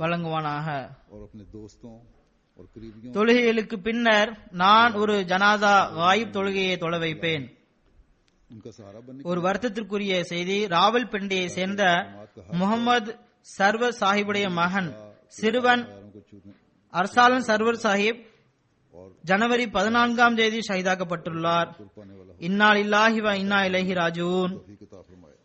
வழங்குவானாக. और अपने दोस्तों और करीबियों தொழுகைகளுக்கு பின்னர் நான் ஒரு ஜனாதா காயிப் தொழுகையை தொழ வைப்பேன். उनका सहारा बनने ஒரு வருத்தத்திற்குரிய செய்தி, ராவல்பிண்டியை சேர்ந்த முகமது சர்வர் சாஹிபுடைய மகன் சிறுவன் को चूकने அர்சாலன் சர்வர் சாஹிப் ஜனவரி 14ஆம் தேதி ஷஹீதாக்கப்பட்டுள்ளார். पाने वाला இன்னா லில்லாஹி வ இன்னா இலைஹி ராஜிஊன். तौफीक अता फरमाए।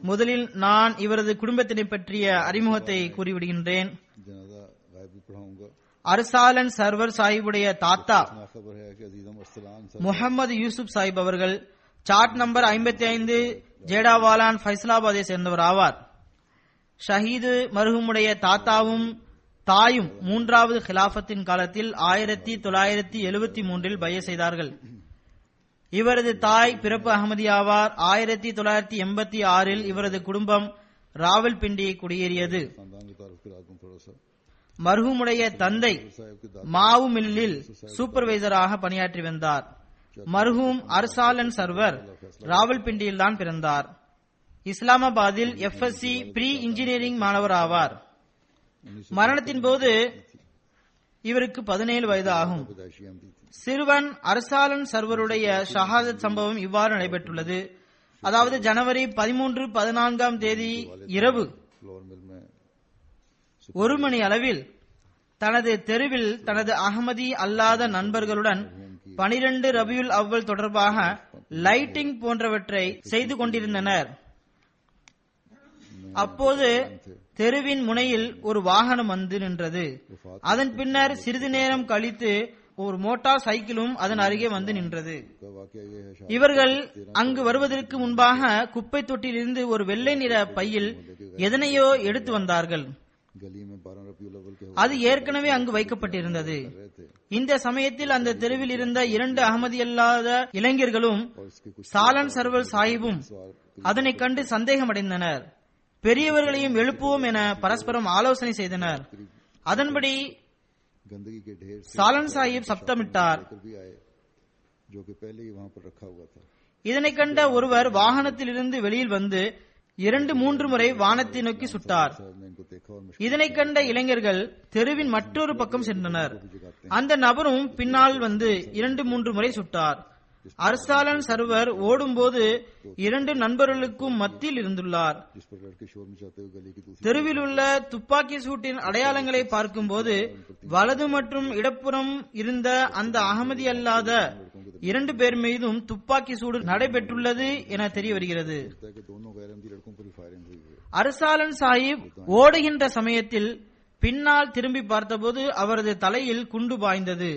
முதலில் நான் இவரது குடும்பத்தினை பற்றிய அறிமுகத்தை கூறிவிடுகின்றேன். जनाजा गायब भी पढ़ाऊंगा। அர்சாலன் சர்வர் சாஹிபுடைய தாத்தா ना खबर है कि अजीजम अरसलान முகமது யூசுப் சாஹிப் அவர்கள் சாட் நம்பர் 55 ஜேடாவாலான் ஃபைசலாபாதை சேர்ந்தவர் ஆவார். ஷஹீது மர்ஹூமுடைய தாத்தாவும் தாயும் 3வது ஹிலாஃபத்தின் காலத்தில் 1973 பைய செய்தார்கள். இவரது தாய் பிறப்பு அகமதியாவார். 1986 இவரது குடும்பம் ராவல்பிண்டி குடியேறியது. खानदान के तारुफ के रात में थोड़ा सा மர்ஹூமுடைய தந்தை साहब के மாவு மில்லில் சூப்பர்வைசராக பணியாற்றி வந்தார். மர்ஹூம் அர்சாலன் சர்வர் ராவல்பிண்டியில் தான் பிறந்தார். இஸ்லாமாபாத்தில் எஃப்எஸ்சி ப்ரீ இன்ஜினியரிங் மாணவர் ஆவார். மரணத்தின் போது இவருக்கு 17 வயது ஆகும். पैदाइशी अहमदी थी। சிறுவன் அர்சாலன் சர்வருடைய ஷஹாதத் சம்பவம் இவ்வாறு நடைபெற்றுள்ளது. அதாவது ஜனவரி 13-14ஆம் தேதி இரவு फ्लोर मिल में 1 மணி அளவில் தனது தெருவில் தனது அகமதி அல்லாத நண்பர்களுடன் 12 ரபியுல் அவ்வல் தொடர்பாக லைட்டிங் போன்றவற்றை செய்து கொண்டிருந்தனர். அப்போது தெருவின் முனையில் ஒரு வாகனம் வந்து நின்றது. அதன் பின்னர் சிறிது நேரம் கழித்து ஒரு மோட்டார் சைக்கிளும் அதன் அருகே வந்து நின்றது. का वाकया ये है இவர்கள் அங்கு வருவதற்கு முன்பாக குப்பை தொட்டியிலிருந்து ஒரு வெள்ளை நிற பையில் எதனையோ எடுத்து வந்தார்கள். गली में 12 रबीउल अव्वल के அது ஏற்கனவே அங்கு வைக்கப்பட்டிருந்தது. இந்த சமயத்தில் அந்த தெருவில் இருந்த 2 அகமதி அல்லாத இளைஞர்களும் சாலன் சர்வர் சாஹிபும் அதனை கண்டு சந்தேகமடைந்தனர். பெரியவர்களையும் எழுப்புவோம் என பரஸ்பரம் ஆலோசனை செய்தனர். அதன்படி गंदगी के ढेर से சாலன் சாஹிப் சப்தமிட்டார். लेकर भी आए जो कि पहले ही वहां पर रखा हुआ था। இதனை கண்ட ஒருவர் வாகனத்திலிருந்து வெளியில் வந்து 2-3 முறை வானத்தை நோக்கி சுட்டார். साहब ने इनको देखा और இதனை கண்ட இளைஞர்கள் தெருவின் மற்றொரு பக்கம் சென்றனர். அந்த நபரும் பின்னால் வந்து 2-3 முறை சுட்டார். அர்சாலன் சர்வர் ஓடும்போது 2 நண்பர்களுக்கும் மத்தியில் இருந்துள்ளார். जिस पर लड़के शोर मचाते हुए गली की दूसरी தெருவில் உள்ள துப்பாக்கி சூட்டின் அடையாளங்களை பார்க்கும்போது வலது மற்றும் இடப்புறம் இருந்த அந்த அகமதி அல்லாத 2 பேர் மீதும் துப்பாக்கி சூடு நடைபெற்றுள்ளது என தெரிய வருகிறது. लगता है कि दोनों गैर अहमदी लड़कों पर ही फायरिंग हुई है। அர்சாலன் சாஹிப் ஓடுகின்ற சமயத்தில் பின்னால் திரும்பி பார்த்தபோது அவரது தலையில் குண்டு பாய்ந்தது.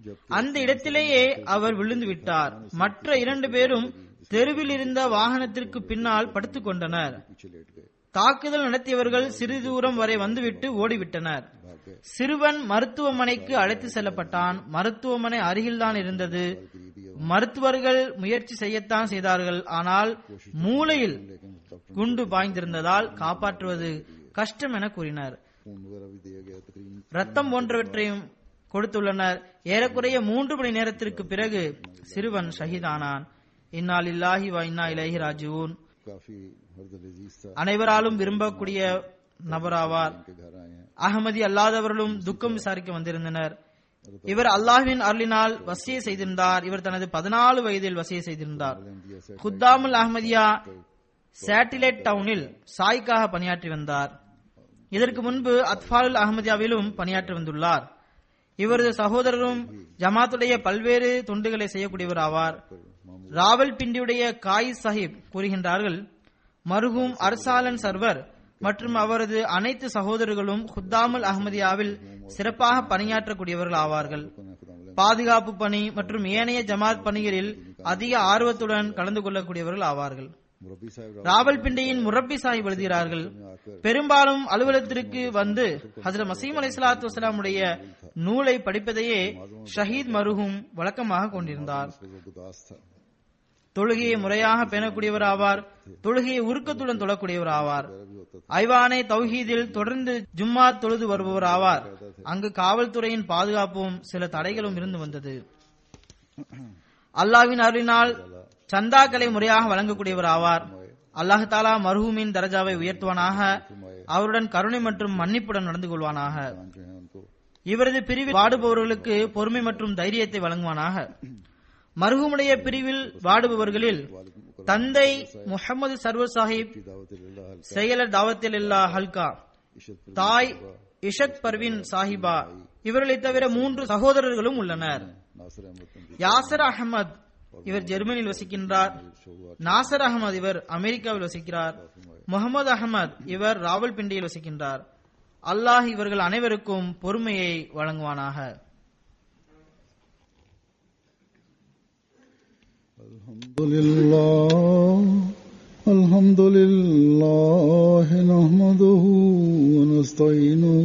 जबकि அந்த இடத்திலேயே அவர் விழுந்து விட்டார். மற்ற 2 பேரும் தெருவில் இருந்த வாகனத்திற்கு பின்னால் படுத்துக் கொண்டனர். पीछे लेट गए, தாக்குதல் நடத்தியவர்கள் சிறிது தூரம் வரை வந்துவிட்டு ஓடிவிட்டனர். भाग गए। சிறுவன் மருத்துவமனைக்கு அழைத்து செல்லப்பட்டான். மருத்துவமனை அருகில்தான் இருந்தது. மருத்துவர்கள் முயற்சி செய்யத்தான் செய்தார்கள். ஆனால் மூளையில் लेकिन डॉक्टर குண்டு பாய்ந்திருந்ததால் காப்பாற்றுவது கஷ்டம் என கூறினர். खून वगैरह भी दिया गया। तकरीबन ரத்தம் போன்றவற்றையும் கொடுத்துள்ளனர். ஏறக்குறைய 3 மணி நேரத்திற்கு பிறகு சிறுவன் ஷஹீதானான். இன்னா லில்லாஹி வ இன்னா இலைஹி ராஜிஊன். काफी हर्दल अजीज था। அனைவராலும் விரும்பக்கூடிய நபராவார். के घर आए हैं। அகமதி அல்லாதவர்களும் துக்கம் விசாரிக்க வந்திருந்தனர். இவர் அல்லாஹ்வின் அருளினால் வசிய செய்திருந்தார். இவர் தனது 14 வயதில் வசிய செய்திருந்தார். इंडिया से குத்தாமுல் அஹ்மதியா சேட்டிலைட் டவுனில் சாய்க்காக பணியாற்றி வந்தார். இதற்கு முன்பு அத்ஃபாலுல் அஹ்மதியாவிலும் பணியாற்றி வந்துள்ளார். இவரது சகோதரரும் ஜமாத்துடைய பல்வேறு தொண்டுகளை செய்யக்கூடியவர் ஆவார். ராவல்பிண்டியுடைய காயிஸ் சாஹிப் கூறுகின்றார்கள், மர்ஹூம் அர்சாலன் சர்வர் மற்றும் அவரது அனைத்து சகோதரர்களும் குத்தாமுல் அஹ்மதியாவில் சிறப்பாக பணியாற்றக்கூடியவர்கள் ஆவார்கள். பாதுகாப்பு பணி மற்றும் ஏனைய ஜமாத் பணிகளில் அதிக ஆர்வத்துடன் கலந்து கொள்ளக்கூடியவர்கள் ஆவார்கள். मुरब्बी साहब ராவல்பிண்டியின் முரப்பி சாஹிப் எழுதுகிறார்கள், பெரும்பாலும் அலுவலகத்திற்கு வந்து ஹஜ்ரத் மசீம் அலைஹிஸ்ஸலாத்து வஸலாமுடைய நூலை படிப்பதையே ஷஹீத் மர்ஹூம் வழக்கமாக கொண்டிருந்தார். गुदास था। தொழுகையை முறையாக பேணக்கூடியவர் ஆவார். தொழுகையை உருக்கத்துடன் தொழக்கூடியவர் ஆவார். ஐவானை தௌஹீதில் தொடர்ந்து ஜும்மா தொழுது வருபவர் ஆவார். அங்கு காவல்துறையின் பாதுகாப்பும் சில தடைகளும் இருந்து வந்தது. அல்லாஹ்வின் அருளினால் சந்தாக்களை முறையாக வழங்கக்கூடியவர் ஆவார். அல்லாஹ் தாலா மர்ஹூமின் தரஜாவை உயர்த்துவானாக. அவருடன் கருணை மற்றும் மன்னிப்புடன் நடந்து கொள்வானாக. जो है उनको இவரது பிரிவில் வாடுபவர்களுக்கு பொறுமை மற்றும் தைரியத்தை வழங்குவானாக. மர்ஹூமுடைய பிரிவில் வாடுபவர்களில் தந்தை முஹம்மது சர்வர் சாஹிப், செயலர் தாவத்தில்லா ஹல்கா, தாய் இஷத் பர்வீன் சாஹிபா, இவர்களை தவிர 3 சகோதரர்களும் உள்ளனர். नासिर अहमद யாசர் அகமது இவர் ஜெர்மனியில் வசிக்கின்றார். நாசர் அகமது இவர் அமெரிக்காவில் வசிக்கிறார். முகமது அகமது இவர் ராவல்பிண்டியில் வசிக்கின்றார். அல்லாஹ் இவர்கள் அனைவருக்கும் பொறுமையை வழங்குவானாக. الحمد لله نحمده ونستعينه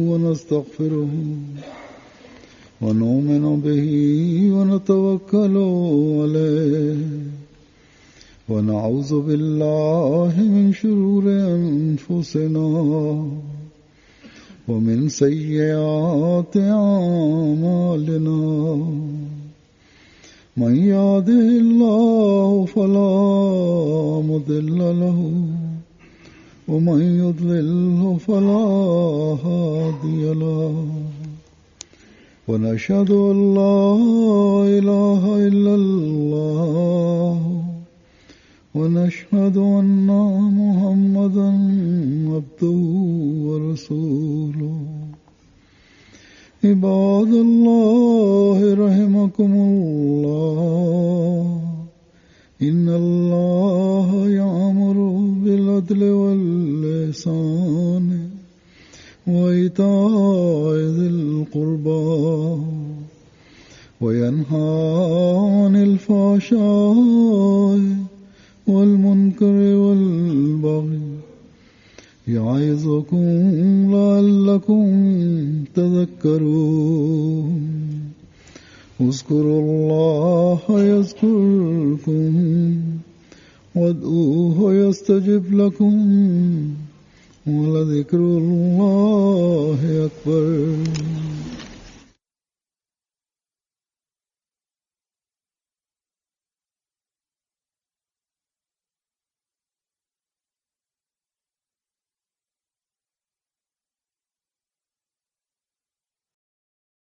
ونستغفره ونؤمن به ونتوكل عليه ونعوذ بالله من شرور أنفسنا ومن سيئات أعمالنا من يهده الله فلا مضل له ومن يضلله فلا هادي له ونشهد أن لا إله إلا الله ونشهد أن محمدا عبده ورسوله عباد الله رحمكم الله إن الله يأمر بالعدل والإحسان وإيتاء ذي القربى وينهى عن الفحشاء والمنكر والبغي يعظكم لعلكم تذكرون اذكروا الله يذكركم وادعوه يستجب لكم ولذكر الله أكبر.